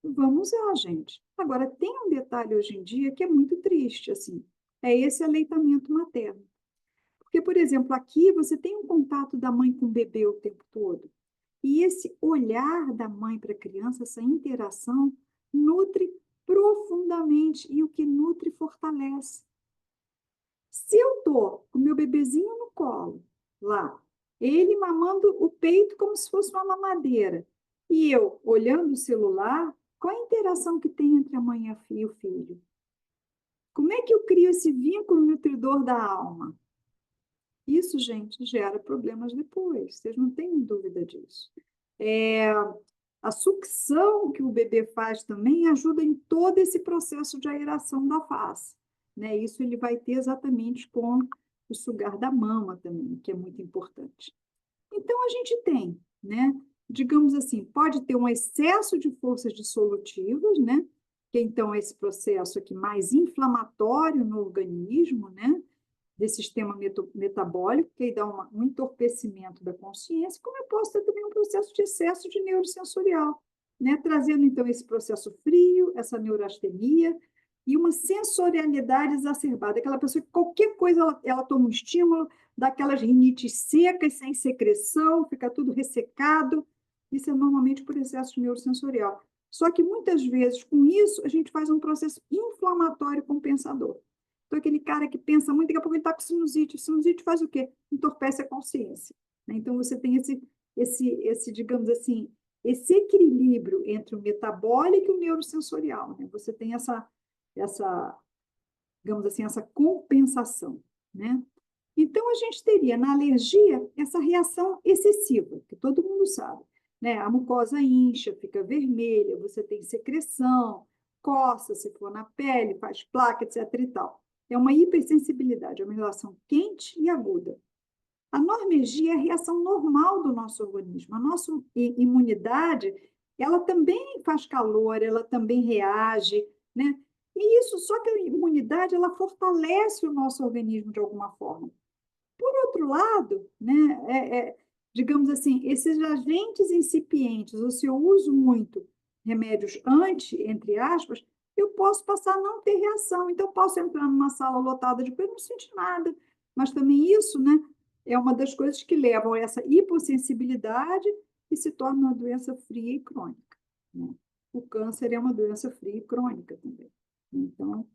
vamos usar, gente. Agora, tem um detalhe hoje em dia que é muito triste, assim, é esse aleitamento materno. Porque, por exemplo, aqui você tem um contato da mãe com o bebê o tempo todo. E esse olhar da mãe para a criança, essa interação, nutre profundamente. E o que nutre fortalece. Se eu estou com o meu bebezinho no colo, lá, ele mamando o peito como se fosse uma mamadeira, e eu olhando o celular, qual a interação que tem entre a mãe e o filho? Como é que eu crio esse vínculo nutridor da alma? Isso, gente, gera problemas depois, vocês não têm dúvida disso. A sucção que o bebê faz também ajuda em todo esse processo de aeração da face, né? Isso ele vai ter exatamente com o sugar da mama também, que é muito importante. Então, a gente tem, né? Digamos assim, pode ter um excesso de forças dissolutivas, né? Que então é esse processo aqui mais inflamatório no organismo, né? Desse sistema metabólico, que aí dá um entorpecimento da consciência, como eu posso ter também um processo de excesso de neurosensorial, né? Trazendo então esse processo frio, essa neurastenia e uma sensorialidade exacerbada, aquela pessoa que qualquer coisa ela toma um estímulo, dá aquelas rinites secas, sem secreção, fica tudo ressecado, isso é normalmente por excesso de neurosensorial. Só que muitas vezes, com isso, a gente faz um processo inflamatório compensador. Então, aquele cara que pensa muito, daqui a pouco ele está com sinusite. Sinusite faz o quê? Entorpece a consciência. Né? Então, você tem digamos assim, esse equilíbrio entre o metabólico e o neurosensorial. Né? Você tem essa, digamos assim, essa compensação. Né? Então, a gente teria na alergia essa reação excessiva, que todo mundo sabe. Né? A mucosa incha, fica vermelha, você tem secreção, coça, se for na pele, faz placa, etc. e tal. É uma hipersensibilidade, é uma relação quente e aguda. A normegia é a reação normal do nosso organismo. A nossa imunidade, ela também faz calor, ela também reage, né? E isso, só que a imunidade, ela fortalece o nosso organismo de alguma forma. Por outro lado, né, digamos assim, esses agentes incipientes, ou se eu uso muito remédios entre aspas, eu posso passar a não ter reação. Então, posso entrar numa sala lotada de coisa e não sentir nada. Mas também isso, né, é uma das coisas que levam a essa hipossensibilidade e se torna uma doença fria e crônica. Né? O câncer é uma doença fria e crônica também. Então,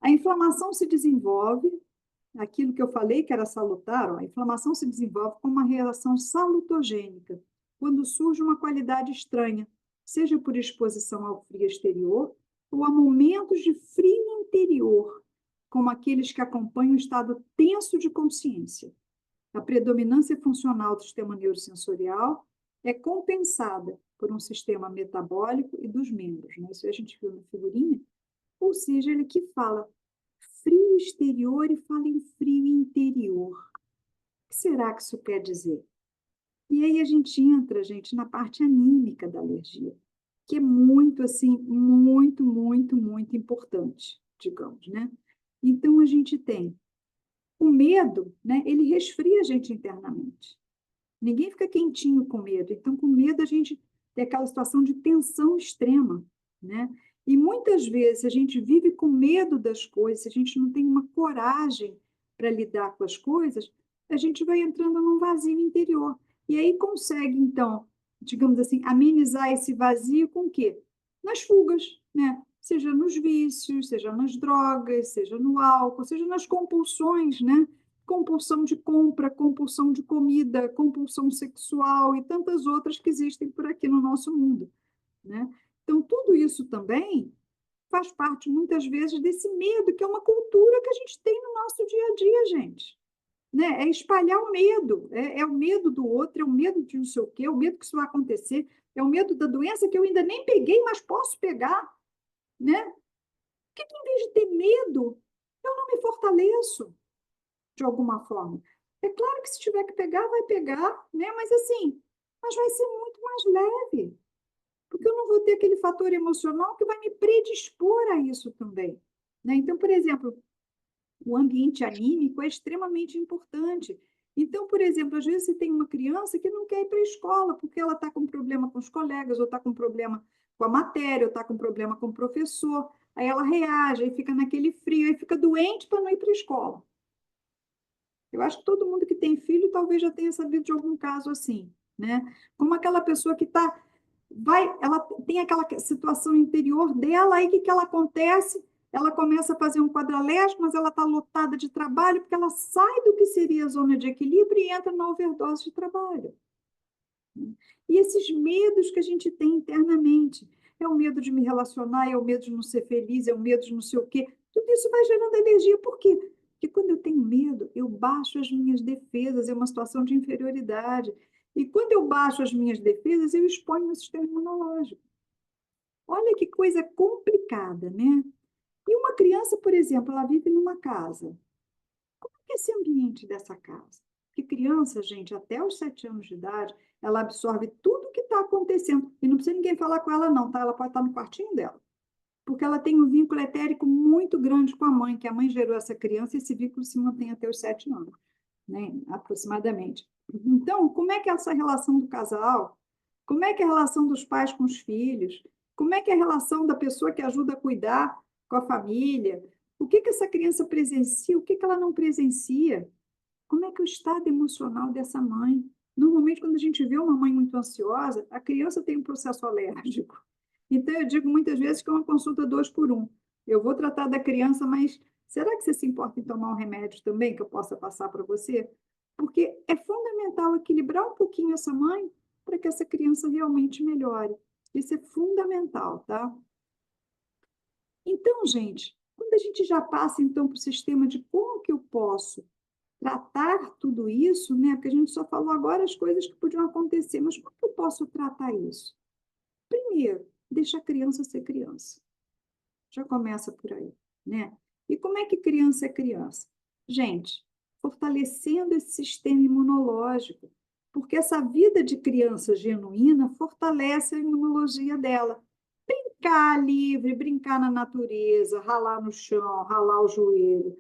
a inflamação se desenvolve, aquilo que eu falei que era salutar, ó, a inflamação se desenvolve como uma reação salutogênica, quando surge uma qualidade estranha, seja por exposição ao frio exterior ou a momentos de frio interior, como aqueles que acompanham o estado tenso de consciência. A predominância funcional do sistema neurosensorial é compensada por um sistema metabólico e dos membros. Né? Isso a gente viu na figurinha. Ou seja, ele que fala frio exterior e fala em frio interior. O que será que isso quer dizer? E aí a gente entra, gente, na parte anímica da alergia, que é muito, assim, muito, muito, muito importante, digamos, né? Então, a gente tem o medo, né? Ele resfria a gente internamente. Ninguém fica quentinho com medo. Então, com medo, a gente tem aquela situação de tensão extrema, né? E muitas vezes a gente vive com medo das coisas, a gente não tem uma coragem para lidar com as coisas, a gente vai entrando num vazio interior. E aí consegue, então, digamos assim, amenizar esse vazio com o quê? Nas fugas, né? Seja nos vícios, seja nas drogas, seja no álcool, seja nas compulsões, né? compulsão de compra, compulsão de comida, compulsão sexual e tantas outras que existem por aqui no nosso mundo, né? Então, tudo isso também faz parte, muitas vezes, desse medo, que é uma cultura que a gente tem no nosso dia a dia, gente. Né? É espalhar o medo, é o medo do outro, é o medo de não sei o quê, é o medo que isso vai acontecer, é o medo da doença que eu ainda nem peguei, mas posso pegar, né? Porque em vez de ter medo, eu não me fortaleço de alguma forma. É claro que se tiver que pegar, vai pegar, né? Mas assim, mas vai ser muito mais leve, porque eu não vou ter aquele fator emocional que vai me predispor a isso também, né? Então, por exemplo, o ambiente anímico é extremamente importante. Então, por exemplo, às vezes você tem uma criança que não quer ir para a escola porque ela está com problema com os colegas, ou está com problema com a matéria, ou está com problema com o professor. Aí ela reage, aí fica naquele frio, aí fica doente para não ir para a escola. Eu acho que todo mundo que tem filho talvez já tenha sabido de algum caso assim, né? Como aquela pessoa que está, ela tem aquela situação interior dela, aí o que ela acontece? Ela começa a fazer um quadralésio, mas ela está lotada de trabalho, porque ela sai do que seria a zona de equilíbrio e entra na overdose de trabalho. E esses medos que a gente tem internamente, é o medo de me relacionar, é o medo de não ser feliz, é o medo de não sei o quê, tudo isso vai gerando energia. Por quê? Porque quando eu tenho medo, eu baixo as minhas defesas, é uma situação de inferioridade. E quando eu baixo as minhas defesas, eu exponho meu sistema imunológico. Olha que coisa complicada, né? E uma criança, por exemplo, ela vive numa casa. Como é que é esse ambiente dessa casa? Porque criança, gente, até os 7 anos de idade, ela absorve tudo o que está acontecendo. E não precisa ninguém falar com ela, não, tá? Ela pode estar no quartinho dela. Porque ela tem um vínculo etérico muito grande com a mãe, que a mãe gerou essa criança e esse vínculo se mantém até os 7 anos, né? Aproximadamente. Então, como é que é essa relação do casal? Como é que é a relação dos pais com os filhos? Como é que é a relação da pessoa que ajuda a cuidar com a família? O que essa criança presencia? O que ela não presencia? Como é que é o estado emocional dessa mãe? Normalmente, quando a gente vê uma mãe muito ansiosa, a criança tem um processo alérgico. Então, eu digo muitas vezes que é uma consulta 2 por 1. Eu vou tratar da criança, mas será que você se importa em tomar um remédio também que eu possa passar para você? Porque é fundamental equilibrar um pouquinho essa mãe para que essa criança realmente melhore. Isso é fundamental, tá? Então, gente, quando a gente já passa então para o sistema de como que eu posso tratar tudo isso, né? Porque a gente só falou agora as coisas que podiam acontecer, mas como que eu posso tratar isso? Primeiro, deixa a criança ser criança. Já começa por aí, né? E como é que criança é criança? Gente, fortalecendo esse sistema imunológico, porque essa vida de criança genuína fortalece a imunologia dela. Brincar livre, brincar na natureza, ralar no chão, ralar o joelho,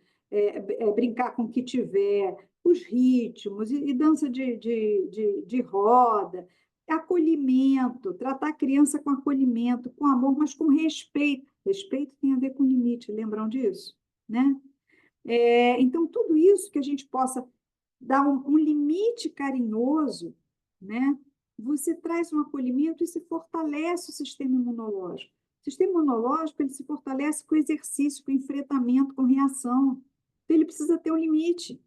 brincar com o que tiver, os ritmos, e dança de roda, acolhimento, tratar a criança com acolhimento, com amor, mas com respeito. Respeito tem a ver com limite, lembram disso? Né? Então, tudo isso que a gente possa dar um limite carinhoso, né? Você traz um acolhimento e se fortalece o sistema imunológico. O sistema imunológico ele se fortalece com exercício, com enfrentamento, com reação. Então, ele precisa ter um limite,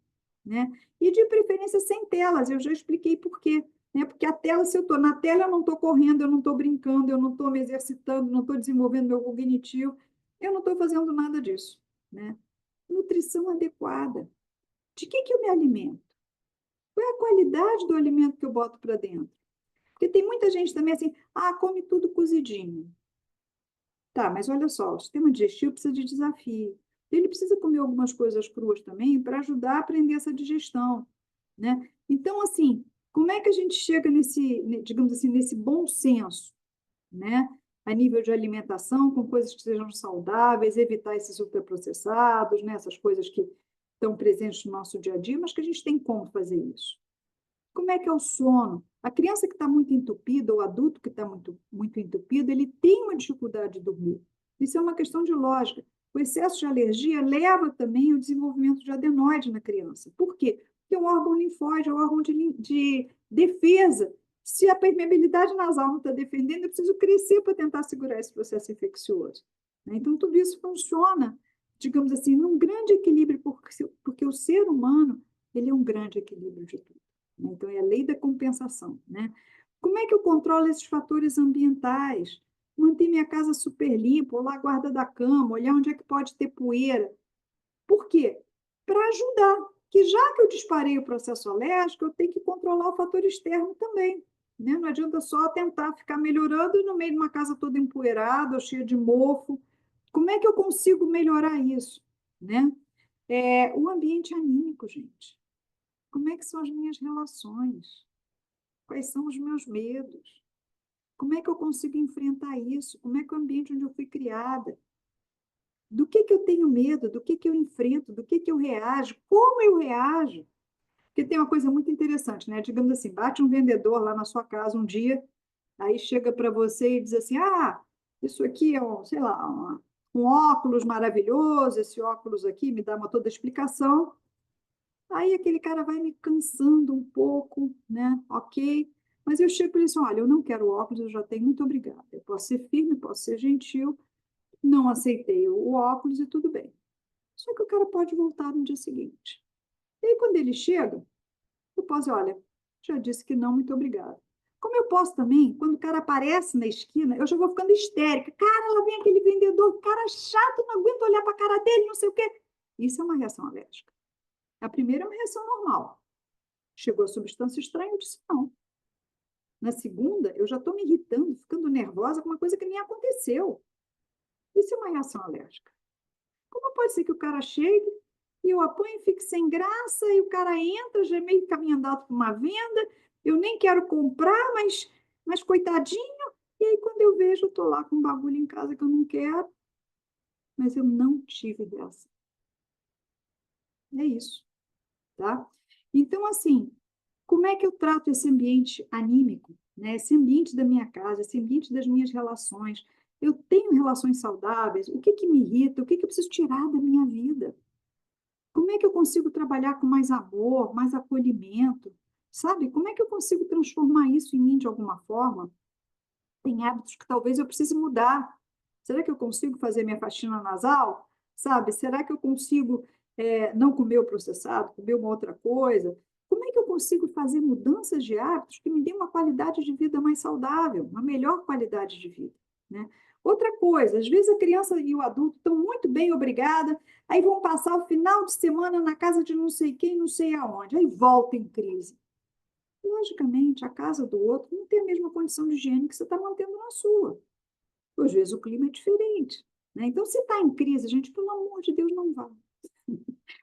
né? E de preferência sem telas, eu já expliquei por quê. Né? Porque a tela, se eu estou na tela, eu não estou correndo, eu não estou brincando, eu não estou me exercitando, não estou desenvolvendo meu cognitivo, eu não estou fazendo nada disso. Né? Nutrição adequada. De que eu me alimento? Qual é a qualidade do alimento que eu boto para dentro? Porque tem muita gente também assim, come tudo cozidinho. Tá, mas olha só, o sistema digestivo precisa de desafio. Ele precisa comer algumas coisas cruas também para ajudar a aprender essa digestão, né? Então, assim, como é que a gente chega nesse, digamos assim, nesse bom senso, né? A nível de alimentação, com coisas que sejam saudáveis, evitar esses ultraprocessados, né? Essas coisas que estão presentes no nosso dia a dia, mas que a gente tem como fazer isso. Como é que é o sono? A criança que está muito entupida, ou o adulto que está muito entupido, ele tem uma dificuldade de dormir. Isso é uma questão de lógica. O excesso de alergia leva também ao desenvolvimento de adenoide na criança. Por quê? Porque o órgão linfóide é um órgão de defesa. Se a permeabilidade nasal não está defendendo, eu preciso crescer para tentar segurar esse processo infeccioso. Então, tudo isso funciona, digamos assim, num grande equilíbrio, porque o ser humano ele é um grande equilíbrio de tudo, né? Então, é a lei da compensação, né? Como é que eu controlo esses fatores ambientais? Manter minha casa super limpa, olhar a guarda da cama, olhar onde é que pode ter poeira. Por quê? Para ajudar. Que já que eu disparei o processo alérgico, eu tenho que controlar o fator externo também, né? Não adianta só tentar ficar melhorando no meio de uma casa toda empoeirada, ou cheia de mofo. Como é que eu consigo melhorar isso, né? O ambiente anímico, gente. Como é que são as minhas relações? Quais são os meus medos? Como é que eu consigo enfrentar isso? Como é que é o ambiente onde eu fui criada? Do que eu tenho medo? Do que eu enfrento? Do que eu reajo? Como eu reajo? Porque tem uma coisa muito interessante, né? Digamos assim, bate um vendedor lá na sua casa um dia, aí chega para você e diz assim: ah, isso aqui é um, sei lá, um óculos maravilhoso, esse óculos aqui me dá uma toda explicação. Aí aquele cara vai me cansando um pouco, né? Ok. Mas eu chego para ele assim: olha, eu não quero óculos, eu já tenho, muito obrigada. Eu posso ser firme, posso ser gentil, não aceitei o óculos e tudo bem. Só que o cara pode voltar no dia seguinte. E aí, quando ele chega, eu posso dizer: olha, já disse que não, muito obrigada. Como eu posso também, quando o cara aparece na esquina, eu já vou ficando histérica. Cara, lá vem aquele vendedor, cara chato, não aguento olhar para a cara dele, não sei o quê. Isso é uma reação alérgica. A primeira é uma reação normal. Chegou a substância estranha, eu disse não. Na segunda, eu já estou me irritando, ficando nervosa com uma coisa que nem aconteceu. Isso é uma reação alérgica. Como pode ser que o cara chegue e eu apanho e fique sem graça e o cara entra, já é meio caminho andado para uma venda, eu nem quero comprar, mas coitadinho. E aí, quando eu vejo, eu estou lá com um bagulho em casa que eu não quero, mas eu não tive reação. É isso, tá? Então, assim, como é que eu trato esse ambiente anímico, né? Esse ambiente da minha casa, esse ambiente das minhas relações? Eu tenho relações saudáveis? O que me irrita? O que eu preciso tirar da minha vida? Como é que eu consigo trabalhar com mais amor, mais acolhimento? Sabe? Como é que eu consigo transformar isso em mim de alguma forma? Tem hábitos que talvez eu precise mudar. Será que eu consigo fazer minha faxina nasal? Sabe? Será que eu consigo não comer o processado, comer uma outra coisa? Como é que eu consigo fazer mudanças de hábitos que me dêem uma qualidade de vida mais saudável, uma melhor qualidade de vida, né? Outra coisa, às vezes a criança e o adulto estão muito bem, obrigada, aí vão passar o final de semana na casa de não sei quem, não sei aonde, aí volta em crise. Logicamente, a casa do outro não tem a mesma condição de higiene que você está mantendo na sua. Às vezes o clima é diferente, né? Então, se está em crise, gente, pelo amor de Deus, não vá.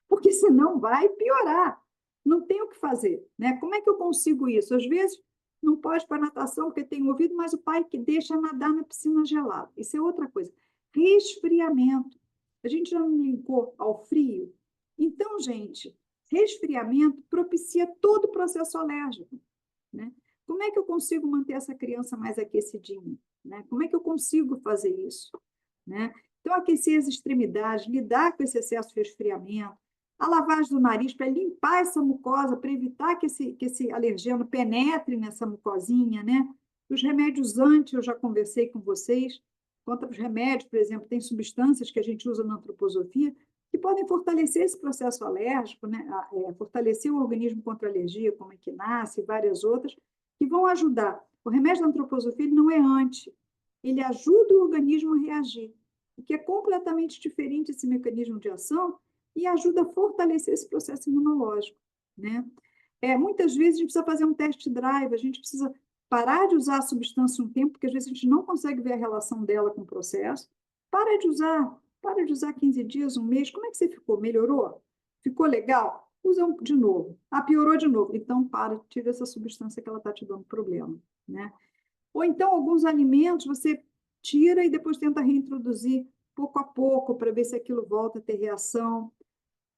Porque senão vai piorar. Não tem o que fazer, né? Como é que eu consigo isso? Às vezes, não pode para natação porque tem ouvido, mas o pai que deixa nadar na piscina gelada. Isso é outra coisa. Resfriamento. A gente já não linkou ao frio. Então, gente, resfriamento propicia todo o processo alérgico, né? Como é que eu consigo manter essa criança mais aquecidinha, né? Como é que eu consigo fazer isso, né? Então, aquecer as extremidades, lidar com esse excesso de resfriamento, a lavagem do nariz para limpar essa mucosa, para evitar que esse alergeno penetre nessa mucosinha, né? Os remédios anti, eu já conversei com vocês, contra os remédios, por exemplo, tem substâncias que a gente usa na antroposofia que podem fortalecer esse processo alérgico, né? Fortalecer o organismo contra a alergia, como a equinácea e várias outras, que vão ajudar. O remédio da antroposofia ele não é anti, ele ajuda o organismo a reagir, o que é completamente diferente esse mecanismo de ação e ajuda a fortalecer esse processo imunológico, né? Muitas vezes a gente precisa fazer um test drive, a gente precisa parar de usar a substância um tempo, porque às vezes a gente não consegue ver a relação dela com o processo. Para de usar 15 dias, um mês. Como é que você ficou? Melhorou? Ficou legal? Usa de novo. Ah, piorou de novo. Então, tira essa substância que ela está te dando problema, né? Ou então, alguns alimentos você tira e depois tenta reintroduzir pouco a pouco para ver se aquilo volta a ter reação.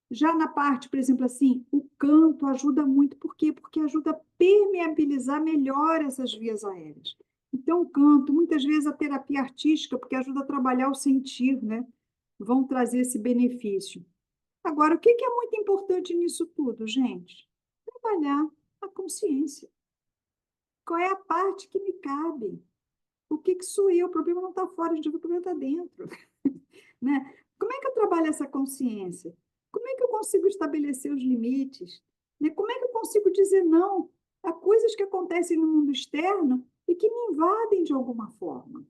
Já na parte, por exemplo, assim, o canto ajuda muito. Por quê? Porque ajuda a permeabilizar melhor essas vias aéreas. Então, o canto, muitas vezes a terapia artística, porque ajuda a trabalhar o sentir, né? Vão trazer esse benefício. Agora, o que é muito importante nisso tudo, gente? Trabalhar a consciência. Qual é a parte que me cabe? O que sou eu? O problema não está fora, gente, o problema está dentro. Né? Como é que eu trabalho essa consciência? Como é que eu consigo estabelecer os limites? né? Como é que eu consigo dizer não a coisas que acontecem no mundo externo e que me invadem de alguma forma?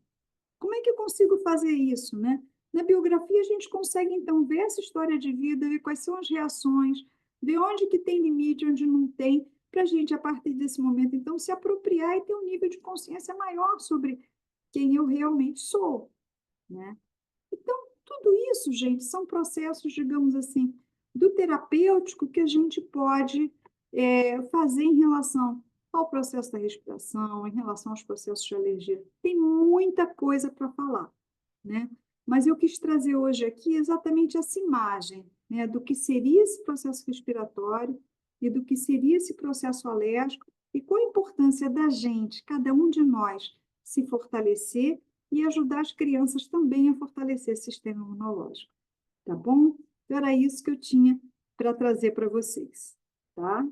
Como é que eu consigo fazer isso, né? Na biografia, a gente consegue, então, ver essa história de vida, ver quais são as reações, ver onde que tem limite, onde não tem, para a gente, a partir desse momento, então, se apropriar e ter um nível de consciência maior sobre quem eu realmente sou, né? Então, tudo isso, gente, são processos, digamos assim, do terapêutico que a gente pode fazer em relação ao processo da respiração, em relação aos processos de alergia. Tem muita coisa para falar, né? Mas eu quis trazer hoje aqui exatamente essa imagem, né, do que seria esse processo respiratório e do que seria esse processo alérgico e qual a importância da gente, cada um de nós, se fortalecer e ajudar as crianças também a fortalecer esse sistema imunológico, tá bom? Então, era isso que eu tinha para trazer para vocês, tá?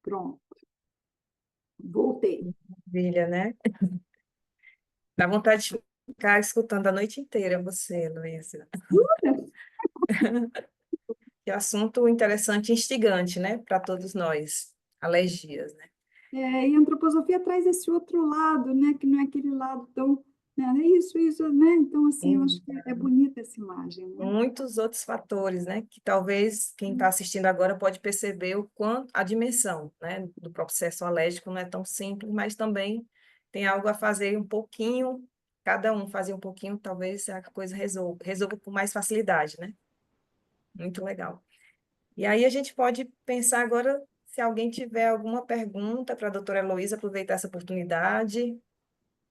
Pronto, voltei. Maravilha, né? Dá vontade de ficar escutando a noite inteira você, Luísa. Que assunto interessante e instigante, né? Para todos nós. Alergias, né? E a antroposofia traz esse outro lado, né, que não é aquele lado tão, né, é isso, né? Então, assim, eu acho que é bonita essa imagem, né? Muitos outros fatores, né? Que talvez quem está assistindo agora pode perceber o quanto a dimensão, né, do processo alérgico não é tão simples, mas também tem algo a fazer um pouquinho, cada um fazer um pouquinho, talvez a coisa resolva com mais facilidade, né? Muito legal. E aí a gente pode pensar agora, se alguém tiver alguma pergunta para a doutora Heloísa, aproveitar essa oportunidade,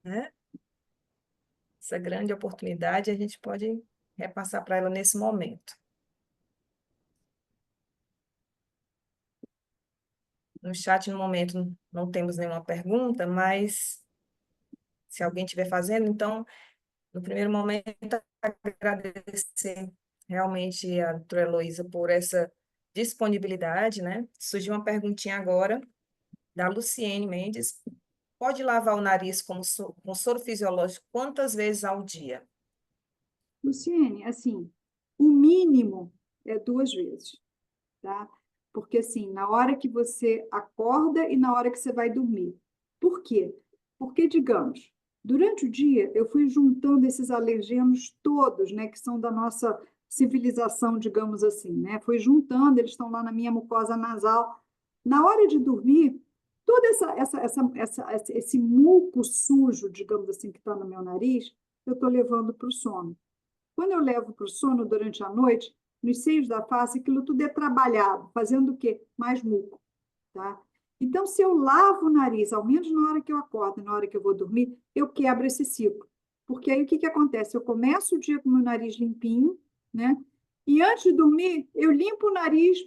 né? Essa grande oportunidade, a gente pode repassar para ela nesse momento. No chat, no momento, não temos nenhuma pergunta, mas se alguém estiver fazendo, então, no primeiro momento, agradecer realmente a doutora Heloísa por essa disponibilidade, né? Surgiu uma perguntinha agora, da Luciene Mendes. Pode lavar o nariz com soro fisiológico quantas vezes ao dia? Luciene, assim, o mínimo é 2 vezes, tá? Porque, assim, na hora que você acorda e na hora que você vai dormir. Por quê? Porque, digamos, durante o dia eu fui juntando esses alergenos todos, né, que são da nossa civilização, digamos assim, né? Fui juntando, eles estão lá na minha mucosa nasal. Na hora de dormir, todo esse muco sujo, digamos assim, que está no meu nariz, eu estou levando para o sono. Quando eu levo para o sono durante a noite, nos seios da face, aquilo tudo é trabalhado, fazendo o quê? Mais muco, tá? Então, se eu lavo o nariz, ao menos na hora que eu acordo, na hora que eu vou dormir, eu quebro esse ciclo. Porque aí o que acontece? Eu começo o dia com o meu nariz limpinho, né? E antes de dormir, eu limpo o nariz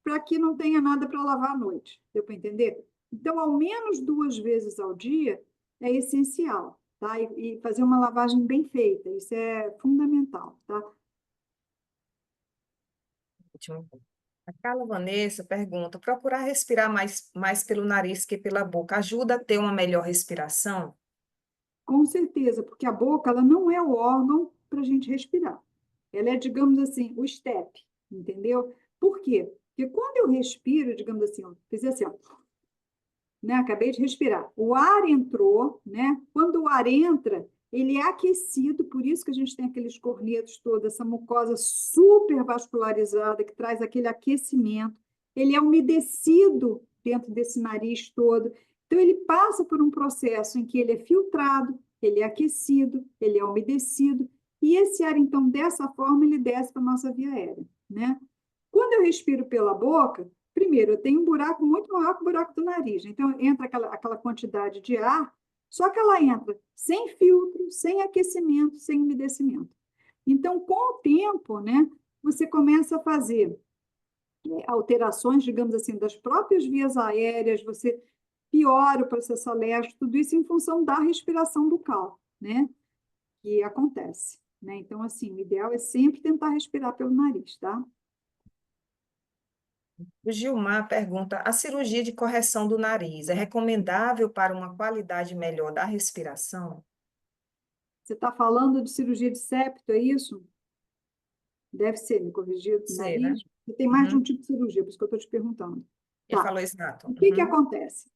para que não tenha nada para lavar à noite. Deu para entender? Então, ao menos 2 vezes ao dia é essencial, tá? E fazer uma lavagem bem feita, isso é fundamental, tá? Ótimo. A Carla Vanessa pergunta: procurar respirar mais pelo nariz que pela boca ajuda a ter uma melhor respiração? Com certeza, porque a boca ela não é o órgão para a gente respirar. Ela é, digamos assim, o step, entendeu? Por quê? Porque quando eu respiro, digamos assim, ó, fiz assim, ó, né? Acabei de respirar. O ar entrou, né? Quando o ar entra, ele é aquecido, por isso que a gente tem aqueles cornetos todos, essa mucosa super vascularizada que traz aquele aquecimento. Ele é umedecido dentro desse nariz todo. Então, ele passa por um processo em que ele é filtrado, ele é aquecido, ele é umedecido, e esse ar, então, dessa forma, ele desce para a nossa via aérea, né? Quando eu respiro pela boca, primeiro, eu tenho um buraco muito maior que o buraco do nariz. Então, entra aquela quantidade de ar, só que ela entra sem filtro, sem aquecimento, sem umedecimento. Então, com o tempo, né, você começa a fazer alterações, digamos assim, das próprias vias aéreas, você piora o processo alérgico, tudo isso em função da respiração bucal, né, que acontece. Né? Então, assim, o ideal é sempre tentar respirar pelo nariz, tá? O Gilmar pergunta: a cirurgia de correção do nariz é recomendável para uma qualidade melhor da respiração? Você está falando de cirurgia de septo, é isso? Deve ser, me corrigir, Sei, né? nariz. E tem mais de um Uhum. tipo de cirurgia, por isso que eu estou te perguntando. Ele Tá. falou exato. O que Uhum. acontece?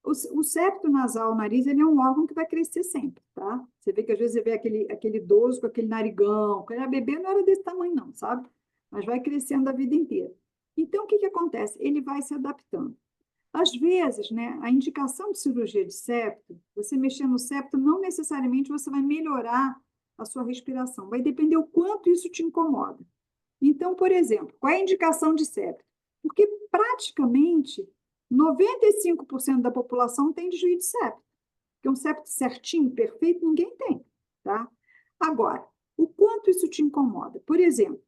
O septo nasal, o nariz, ele é um órgão que vai crescer sempre, tá? Você vê que às vezes você vê aquele idoso com aquele narigão, quando era bebê não era desse tamanho não, sabe? Mas vai crescendo a vida inteira. Então, o que acontece? Ele vai se adaptando. Às vezes, né, a indicação de cirurgia de septo, você mexer no septo, não necessariamente você vai melhorar a sua respiração, vai depender o quanto isso te incomoda. Então, por exemplo, qual é a indicação de septo? Porque praticamente 95% da população tem desvio de septo. Porque um septo certinho, perfeito, ninguém tem, tá? Agora, o quanto isso te incomoda? Por exemplo,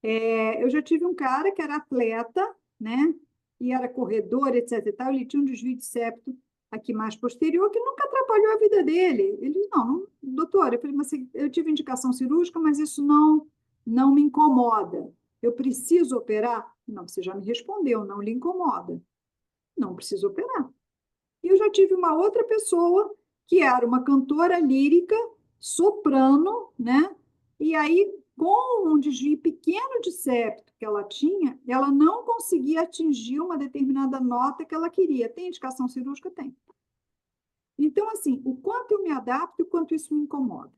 eu já tive um cara que era atleta, né? E era corredor, etc e tal, ele tinha um desvio de septo aqui mais posterior, que nunca atrapalhou a vida dele. Ele disse, não, doutor, eu falei, mas eu tive indicação cirúrgica, mas isso não me incomoda. Eu preciso operar? Não, você já me respondeu, não lhe incomoda. Não preciso operar. E eu já tive uma outra pessoa que era uma cantora lírica, soprano, né? E aí, com um desvio pequeno de septo que ela tinha, ela não conseguia atingir uma determinada nota que ela queria. Tem indicação cirúrgica? Tem. Então, assim, o quanto eu me adapto e o quanto isso me incomoda.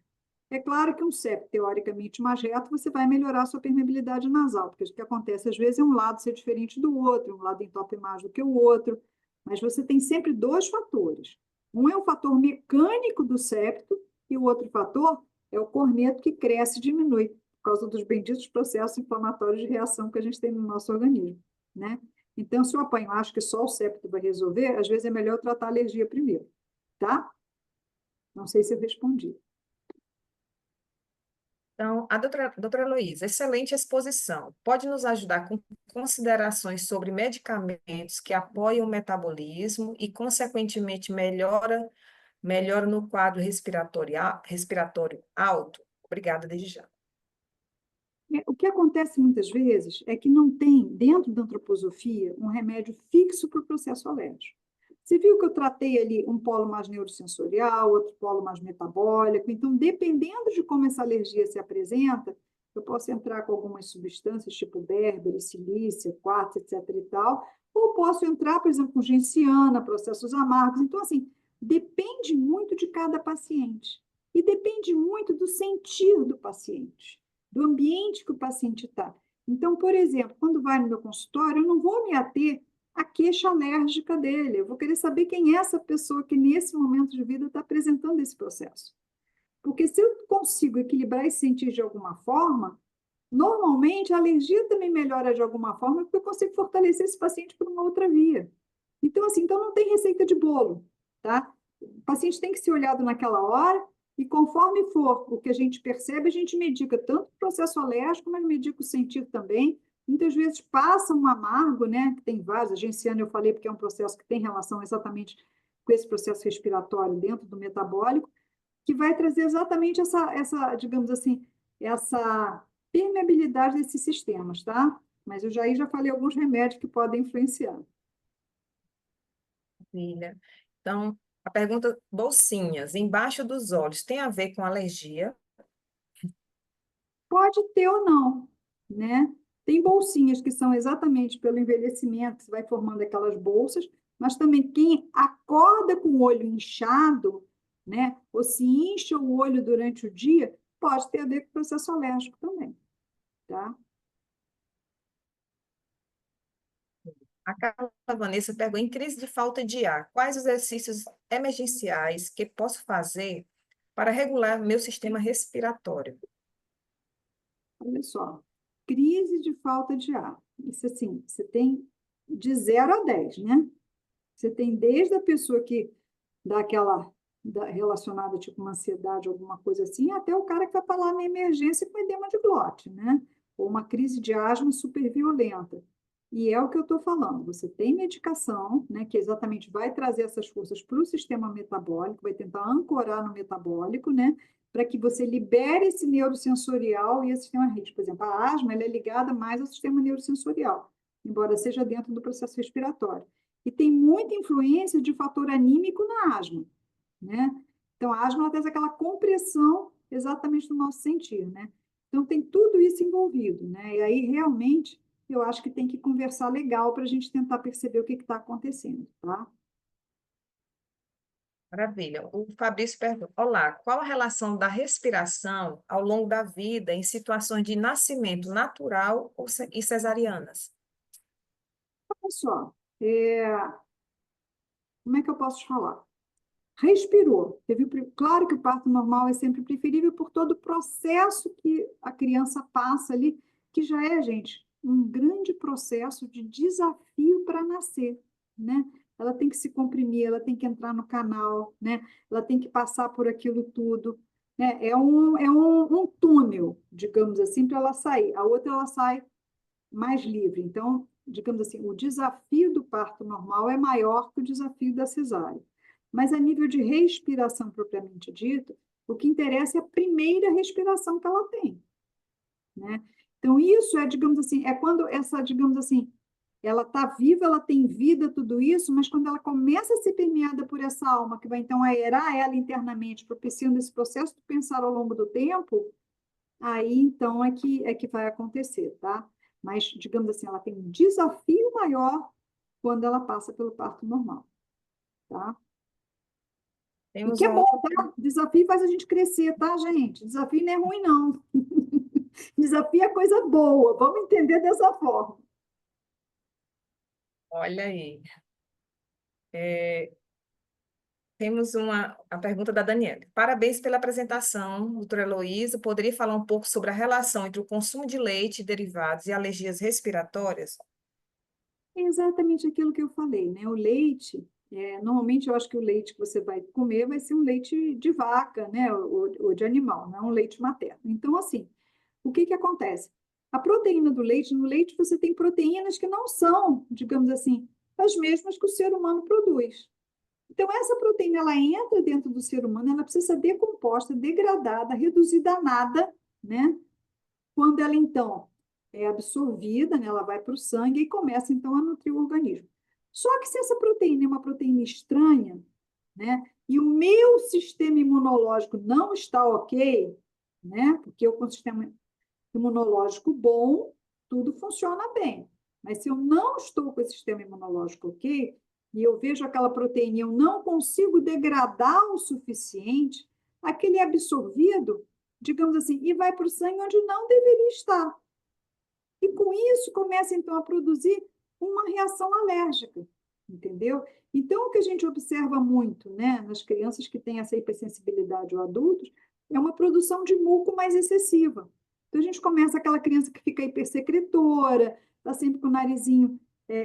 É claro que um septo, teoricamente, mais reto, você vai melhorar a sua permeabilidade nasal, porque o que acontece, às vezes, é um lado ser diferente do outro, um lado entope mais do que o outro, mas você tem sempre dois fatores. Um é o fator mecânico do septo e o outro fator é o corneto que cresce e diminui, por causa dos benditos processos inflamatórios de reação que a gente tem no nosso organismo, né? Então, se eu apanho, acho que só o septo vai resolver, às vezes é melhor tratar a alergia primeiro, tá? Não sei se eu respondi. Então, a doutora Heloísa, excelente exposição. Pode nos ajudar com considerações sobre medicamentos que apoiam o metabolismo e, consequentemente, melhora no quadro respiratório alto? Obrigada desde já. O que acontece muitas vezes é que não tem, dentro da antroposofia, um remédio fixo para o processo alérgico. Você viu que eu tratei ali um polo mais neurosensorial, outro polo mais metabólico, então, dependendo de como essa alergia se apresenta, eu posso entrar com algumas substâncias, tipo berberis, silícia, quartzo, etc. e tal, ou posso entrar, por exemplo, com genciana, processos amargos. Então, assim, depende muito de cada paciente. E depende muito do sentir do paciente, do ambiente que o paciente está. Então, por exemplo, quando vai no meu consultório, eu não vou me ater à queixa alérgica dele. Eu vou querer saber quem é essa pessoa que, nesse momento de vida, está apresentando esse processo. Porque se eu consigo equilibrar esse sentir de alguma forma, normalmente a alergia também melhora de alguma forma, porque eu consigo fortalecer esse paciente por uma outra via. Então, assim, então não tem receita de bolo, tá? O paciente tem que ser olhado naquela hora e conforme for o que a gente percebe, a gente medica tanto o processo alérgico, mas medica o sentir também. Muitas vezes passa um amargo, né? Que tem vários, a genciana eu falei porque é um processo que tem relação exatamente com esse processo respiratório dentro do metabólico, que vai trazer exatamente essa, digamos assim, essa permeabilidade desses sistemas, tá? Mas eu já falei alguns remédios que podem influenciar. Maravilha. Então, a pergunta, bolsinhas embaixo dos olhos, tem a ver com alergia? Pode ter ou não, né? Tem bolsinhas que são exatamente pelo envelhecimento, que você vai formando aquelas bolsas, mas também quem acorda com o olho inchado, né? Ou se incha o olho durante o dia, pode ter a ver com o processo alérgico também, tá? A Carla Vanessa pergunta, em crise de falta de ar, quais exercícios emergenciais que posso fazer para regular meu sistema respiratório? Olha só, crise de falta de ar. Isso assim, você tem de 0 a 10, né? Você tem desde a pessoa que dá aquela relacionada, tipo uma ansiedade, alguma coisa assim, até o cara que vai para lá na emergência com edema de glote, né? Ou uma crise de asma super violenta. E é o que eu estou falando, você tem medicação, né, que exatamente vai trazer essas forças para o sistema metabólico, vai tentar ancorar no metabólico, né, para que você libere esse neurosensorial e esse sistema rígido. Por exemplo, a asma ela é ligada mais ao sistema neurosensorial, embora seja dentro do processo respiratório. E tem muita influência de fator anímico na asma, né? Então, a asma ela traz aquela compressão exatamente do nosso sentir, né? Então, tem tudo isso envolvido, né? E aí, realmente, eu acho que tem que conversar legal para a gente tentar perceber o que está acontecendo, tá? Maravilha. O Fabrício pergunta: Olá, qual a relação da respiração ao longo da vida em situações de nascimento natural e cesarianas? Olha só, como é que eu posso te falar? Respirou. Claro que o parto normal é sempre preferível por todo o processo que a criança passa ali, que já é, gente, um grande processo de desafio para nascer, né? Ela tem que se comprimir, ela tem que entrar no canal, né? Ela tem que passar por aquilo tudo, né? É um túnel, digamos assim, para ela sair. A outra, ela sai mais livre. Então, digamos assim, o desafio do parto normal é maior que o desafio da cesárea. Mas a nível de respiração propriamente dito, o que interessa é a primeira respiração que ela tem, né? Então, isso é, digamos assim, é quando essa, digamos assim, ela está viva, ela tem vida, tudo isso, mas quando ela começa a ser permeada por essa alma, que vai então aerar ela internamente, propiciando esse processo de pensar ao longo do tempo, aí então é que vai acontecer, tá? Mas, digamos assim, ela tem um desafio maior quando ela passa pelo parto normal, tá? O Temos que é uma bom, outra. tá? Desafio faz a gente crescer, tá, gente? Desafio não é ruim, não. Desafio é coisa boa, vamos entender dessa forma. Olha aí. Temos a pergunta da Daniela. Parabéns pela apresentação, doutora Heloísa. Poderia falar um pouco sobre a relação entre o consumo de leite e derivados e alergias respiratórias? É exatamente aquilo que eu falei, né? O leite, normalmente eu acho que o leite que você vai comer vai ser um leite de vaca, né? Ou de animal, não é um leite materno. Então, assim, o que que acontece? A proteína do leite, no leite você tem proteínas que não são, digamos assim, as mesmas que o ser humano produz. Então, essa proteína, ela entra dentro do ser humano, ela precisa ser decomposta, degradada, reduzida a nada, né? Quando ela, então, é absorvida, né, ela vai para o sangue e começa, então, a nutrir o organismo. Só que se essa proteína é uma proteína estranha, né, e o meu sistema imunológico não está ok, né, porque eu com o sistema imunológico bom, tudo funciona bem. Mas se eu não estou com esse sistema imunológico ok, e eu vejo aquela proteína e eu não consigo degradar o suficiente, aquele é absorvido, digamos assim, e vai para o sangue onde não deveria estar. E com isso começa então a produzir uma reação alérgica, entendeu? Então, o que a gente observa muito, né, nas crianças que têm essa hipersensibilidade ou adultos, é uma produção de muco mais excessiva. Então, a gente começa aquela criança que fica hipersecretora, está sempre com o narizinho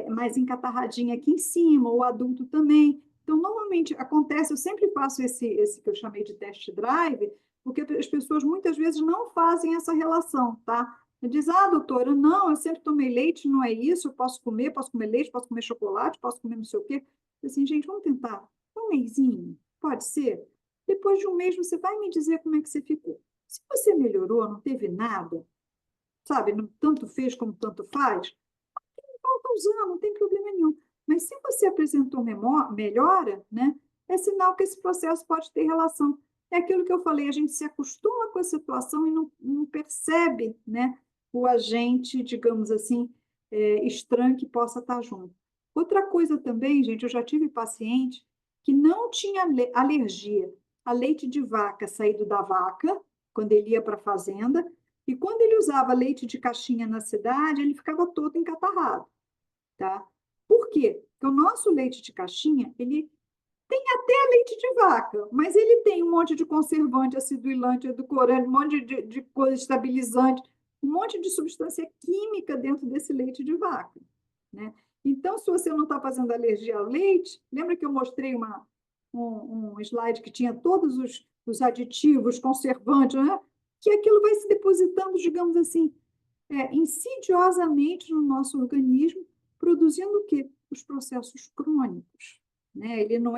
mais encatarradinho aqui em cima, o adulto também. Então, normalmente acontece, eu sempre faço esse que eu chamei de test drive, porque as pessoas muitas vezes não fazem essa relação, tá? Diz, doutora, não, eu sempre tomei leite, não é isso, eu posso comer leite, posso comer chocolate, posso comer não sei o quê. Assim, gente, vamos tentar um mesinho, pode ser? Depois de um mês você vai me dizer como é que você ficou. Se você melhorou, não teve nada, sabe, não, tanto fez como tanto faz, não falta usar, não tem problema nenhum. Mas se você apresentou melhora, né, é sinal que esse processo pode ter relação. É aquilo que eu falei, a gente se acostuma com a situação e não percebe, né, o agente, digamos assim, estranho que possa estar junto. Outra coisa também, gente, eu já tive paciente que não tinha alergia a leite de vaca saído da vaca, quando ele ia para a fazenda, e quando ele usava leite de caixinha na cidade, ele ficava todo encatarrado, tá? Por quê? Porque o nosso leite de caixinha, ele tem até leite de vaca, mas ele tem um monte de conservante, acidulante, edulcorante, um monte de coisa estabilizante, um monte de substância química dentro desse leite de vaca, né? Então, se você não está fazendo alergia ao leite, lembra que eu mostrei um slide que tinha todos os aditivos, conservantes, né? Que aquilo vai se depositando, digamos assim, insidiosamente no nosso organismo, produzindo o quê? Os processos crônicos, né? Ele não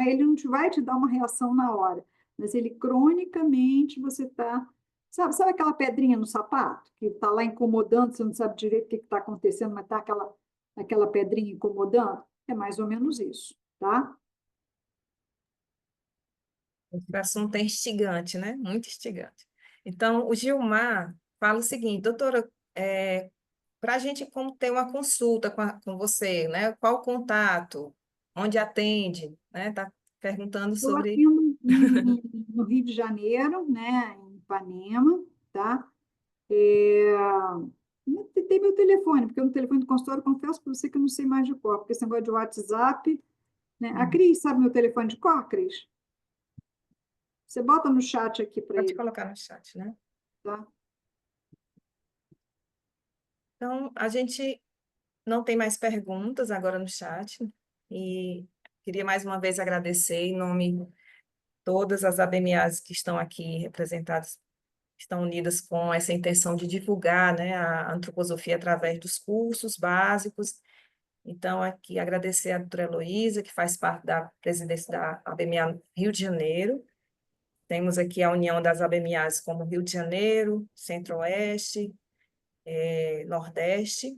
vai te dar uma reação na hora, mas ele cronicamente você está, sabe aquela pedrinha no sapato que está lá incomodando, você não sabe direito o que está acontecendo, mas está aquela pedrinha incomodando? É mais ou menos isso, tá? Esse assunto é instigante, né? Muito instigante. Então, o Gilmar fala o seguinte, doutora, para a gente como ter uma consulta com você, né? Qual o contato? Onde atende? Né? Está perguntando Eu sobre... atendo no Rio de Janeiro, né, em Ipanema, tá? Tem meu telefone, porque no telefone do consultório, eu confesso para você que eu não sei mais de cor, porque esse negócio de WhatsApp, né? A Cris sabe meu telefone de cor, Cris? Você bota no chat aqui para Pode ele, colocar no chat, né? tá? Então, a gente não tem mais perguntas agora no chat e queria mais uma vez agradecer em nome de todas as ABMAs que estão aqui representadas, estão unidas com essa intenção de divulgar, né, a antroposofia através dos cursos básicos. Então, aqui agradecer a doutora Heloísa, que faz parte da presidência da ABMA Rio de Janeiro. Temos aqui a união das ABMAs como Rio de Janeiro, Centro-Oeste, Nordeste.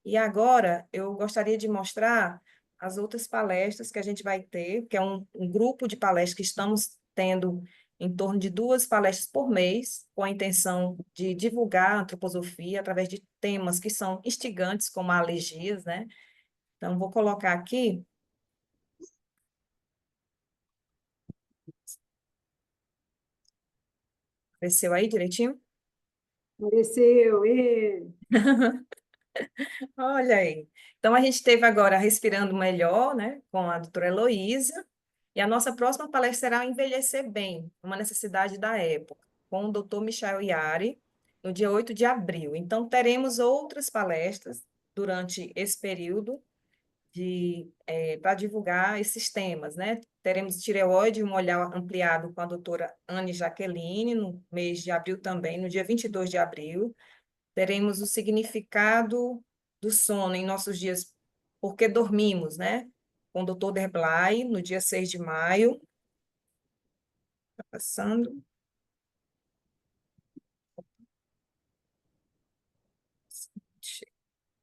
E agora eu gostaria de mostrar as outras palestras que a gente vai ter, que é um grupo de palestras que estamos tendo em torno de 2 palestras por mês, com a intenção de divulgar a antroposofia através de temas que são instigantes, como alergias, né? Então, vou colocar aqui. Apareceu aí direitinho? Apareceu, Olha aí. Então, a gente teve agora Respirando Melhor, né, com a doutora Heloísa, e a nossa próxima palestra será Envelhecer Bem, uma necessidade da época, com o doutor Michel Iari, no dia 8 de abril. Então, teremos outras palestras durante esse período para divulgar esses temas, né? Teremos tireoide, um olhar ampliado com a doutora Anne Jaqueline, no mês de abril também, no dia 22 de abril. Teremos o significado do sono em nossos dias, porque dormimos, né? Com o doutor Derblay, no dia 6 de maio. Está passando.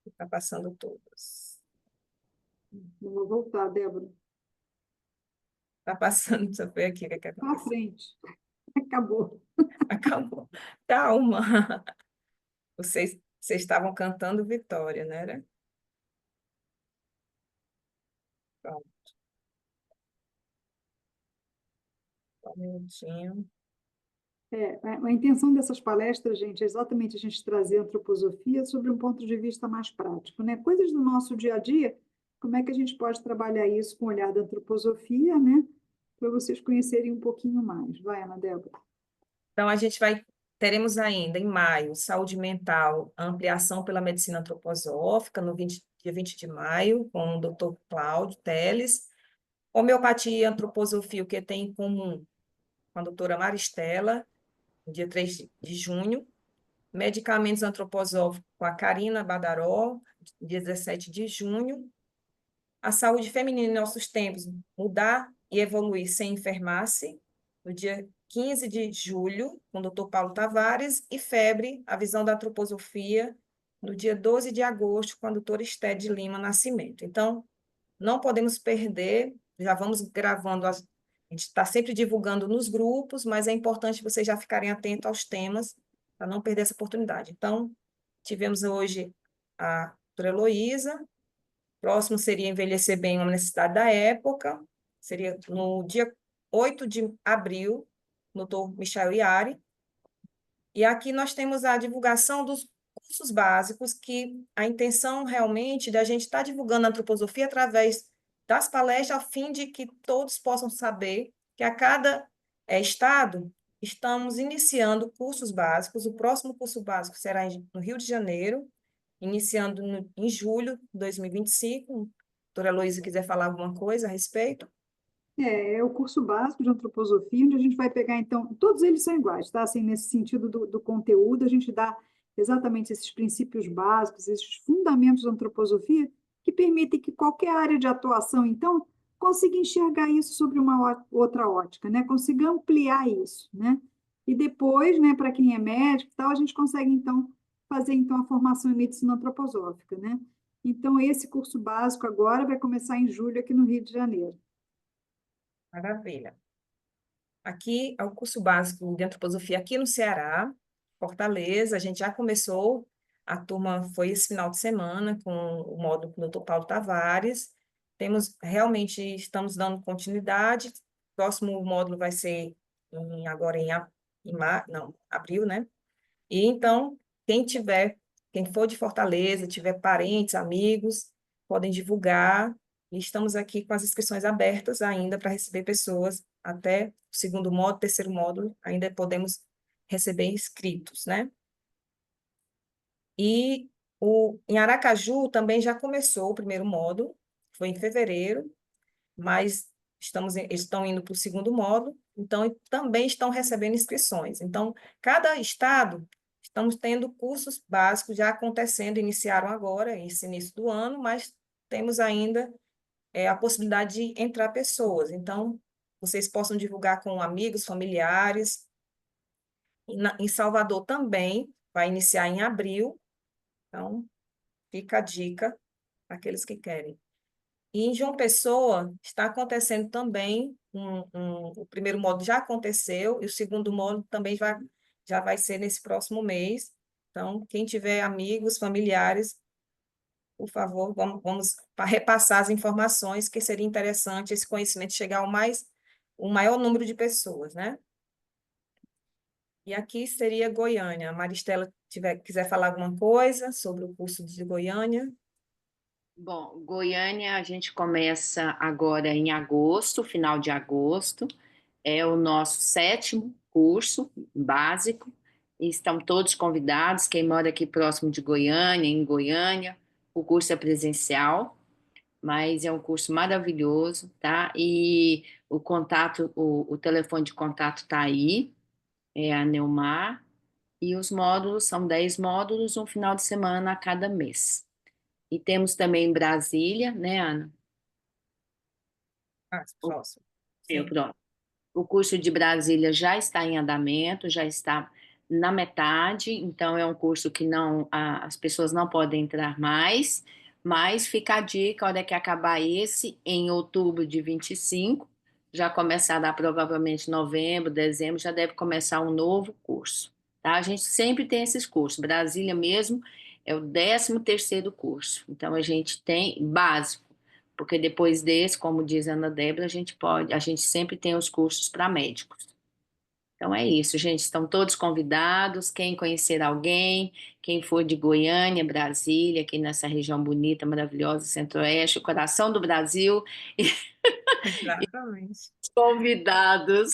Está passando todos. eu vou voltar, Débora. Está passando, deixa eu ver aqui o que Para aconteceu. frente. Acabou. Acabou. Calma. Vocês estavam cantando Vitória, né? Pronto, só um minutinho. A intenção dessas palestras, gente, é exatamente a gente trazer a antroposofia sobre um ponto de vista mais prático, né? Coisas do nosso dia a dia, como é que a gente pode trabalhar isso com o olhar da antroposofia, né? Para vocês conhecerem um pouquinho mais. Vai, Ana Débora. Então, teremos ainda em maio, saúde mental, ampliação pela medicina antroposófica, no dia 20 de maio, com o Dr. Cláudio Teles. Homeopatia e antroposofia, o que tem em comum, com a doutora Maristela, no dia 3 de junho. Medicamentos antroposóficos, com a Karina Badaró, dia 17 de junho. A saúde feminina em nossos tempos, mudar e evoluir sem enfermar-se, no dia 15 de julho, com o Dr. Paulo Tavares, e febre, a visão da antroposofia, no dia 12 de agosto, com a doutora Esté de Lima Nascimento. Então, não podemos perder, já vamos gravando, a gente está sempre divulgando nos grupos, mas é importante vocês já ficarem atentos aos temas, para não perder essa oportunidade. Então, tivemos hoje a doutora Heloísa. Próximo seria Envelhecer Bem, uma necessidade da época, seria no dia 8 de abril, no Dr. Michel Iari. E aqui nós temos a divulgação dos cursos básicos, que a intenção realmente da gente estar divulgando a antroposofia através das palestras, a fim de que todos possam saber que a cada estado estamos iniciando cursos básicos. O próximo curso básico será no Rio de Janeiro, iniciando em julho de 2025. Doutora Heloísa, quiser falar alguma coisa a respeito? É o curso básico de antroposofia, onde a gente vai pegar, então, todos eles são iguais, tá? Assim, nesse sentido do conteúdo, a gente dá exatamente esses princípios básicos, esses fundamentos da antroposofia, que permitem que qualquer área de atuação, então, consiga enxergar isso sobre uma outra ótica, né? Consiga ampliar isso, né? E depois, né, para quem é médico e tal, a gente consegue, então, fazer, então, a formação em medicina antroposófica, né? Então, esse curso básico agora vai começar em julho aqui no Rio de Janeiro. Maravilha. Aqui é o curso básico de antroposofia aqui no Ceará. Fortaleza, a gente já começou, a turma foi esse final de semana com o módulo com o Dr. Paulo Tavares. Estamos dando continuidade. Próximo módulo vai ser agora não, abril, né? E então, quem for de Fortaleza, tiver parentes, amigos, podem divulgar. E estamos aqui com as inscrições abertas ainda para receber pessoas até o segundo módulo, terceiro módulo, ainda podemos receber inscritos, né? E em Aracaju também já começou o primeiro módulo, foi em fevereiro, mas eles estão indo para o segundo módulo, então também estão recebendo inscrições. Então, cada estado, estamos tendo cursos básicos já acontecendo, iniciaram agora, esse início do ano, mas temos ainda a possibilidade de entrar pessoas. Então, vocês possam divulgar com amigos, familiares. Em Salvador também, vai iniciar em abril, então fica a dica para aqueles que querem. E em João Pessoa está acontecendo também, o primeiro módulo já aconteceu, e o segundo módulo também já vai ser nesse próximo mês. Então, quem tiver amigos, familiares, por favor, vamos repassar as informações, que seria interessante esse conhecimento chegar o maior número de pessoas, né? E aqui seria Goiânia. A Maristela quiser falar alguma coisa sobre o curso de Goiânia. Bom, Goiânia a gente começa agora em agosto, final de agosto. É o nosso 7º curso básico. E estão todos convidados. Quem mora aqui próximo de Goiânia, em Goiânia, o curso é presencial, mas é um curso maravilhoso, tá? E o contato, o telefone de contato está aí, é a Neumar. E os módulos são 10 módulos, um final de semana a cada mês. E temos também em Brasília, né, Ana? Próximo. Sim. Pronto. O curso de Brasília já está em andamento, já está na metade, então é um curso que as pessoas não podem entrar mais, mas fica a dica, a hora que acabar esse, em outubro de 25, já começará provavelmente novembro, dezembro, já deve começar um novo curso, tá? A gente sempre tem esses cursos, Brasília mesmo é o 13º curso, então a gente tem básico, porque depois desse, como diz a Ana Débora, a gente sempre tem os cursos para médicos. Então é isso, gente, estão todos convidados, quem conhecer alguém, quem for de Goiânia, Brasília, aqui nessa região bonita, maravilhosa, Centro-Oeste, o coração do Brasil, Exatamente. convidados,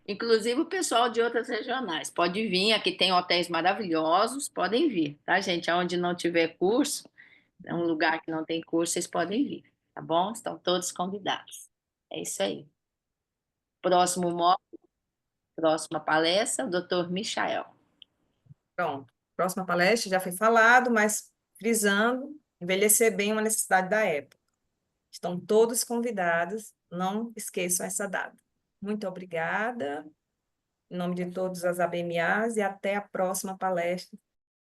inclusive o pessoal de outras regionais, pode vir, aqui tem hotéis maravilhosos, podem vir, tá, gente? Onde não tiver curso, é um lugar que não tem curso, vocês podem vir, tá bom? Estão todos convidados. É isso aí. Próximo módulo, próxima palestra, o Dr. Michael. Pronto. Próxima palestra já foi falado, mas frisando, envelhecer bem é uma necessidade da época. Estão todos convidados, não esqueçam essa data. Muito obrigada, em nome de todas as ABMAs, e até a próxima palestra.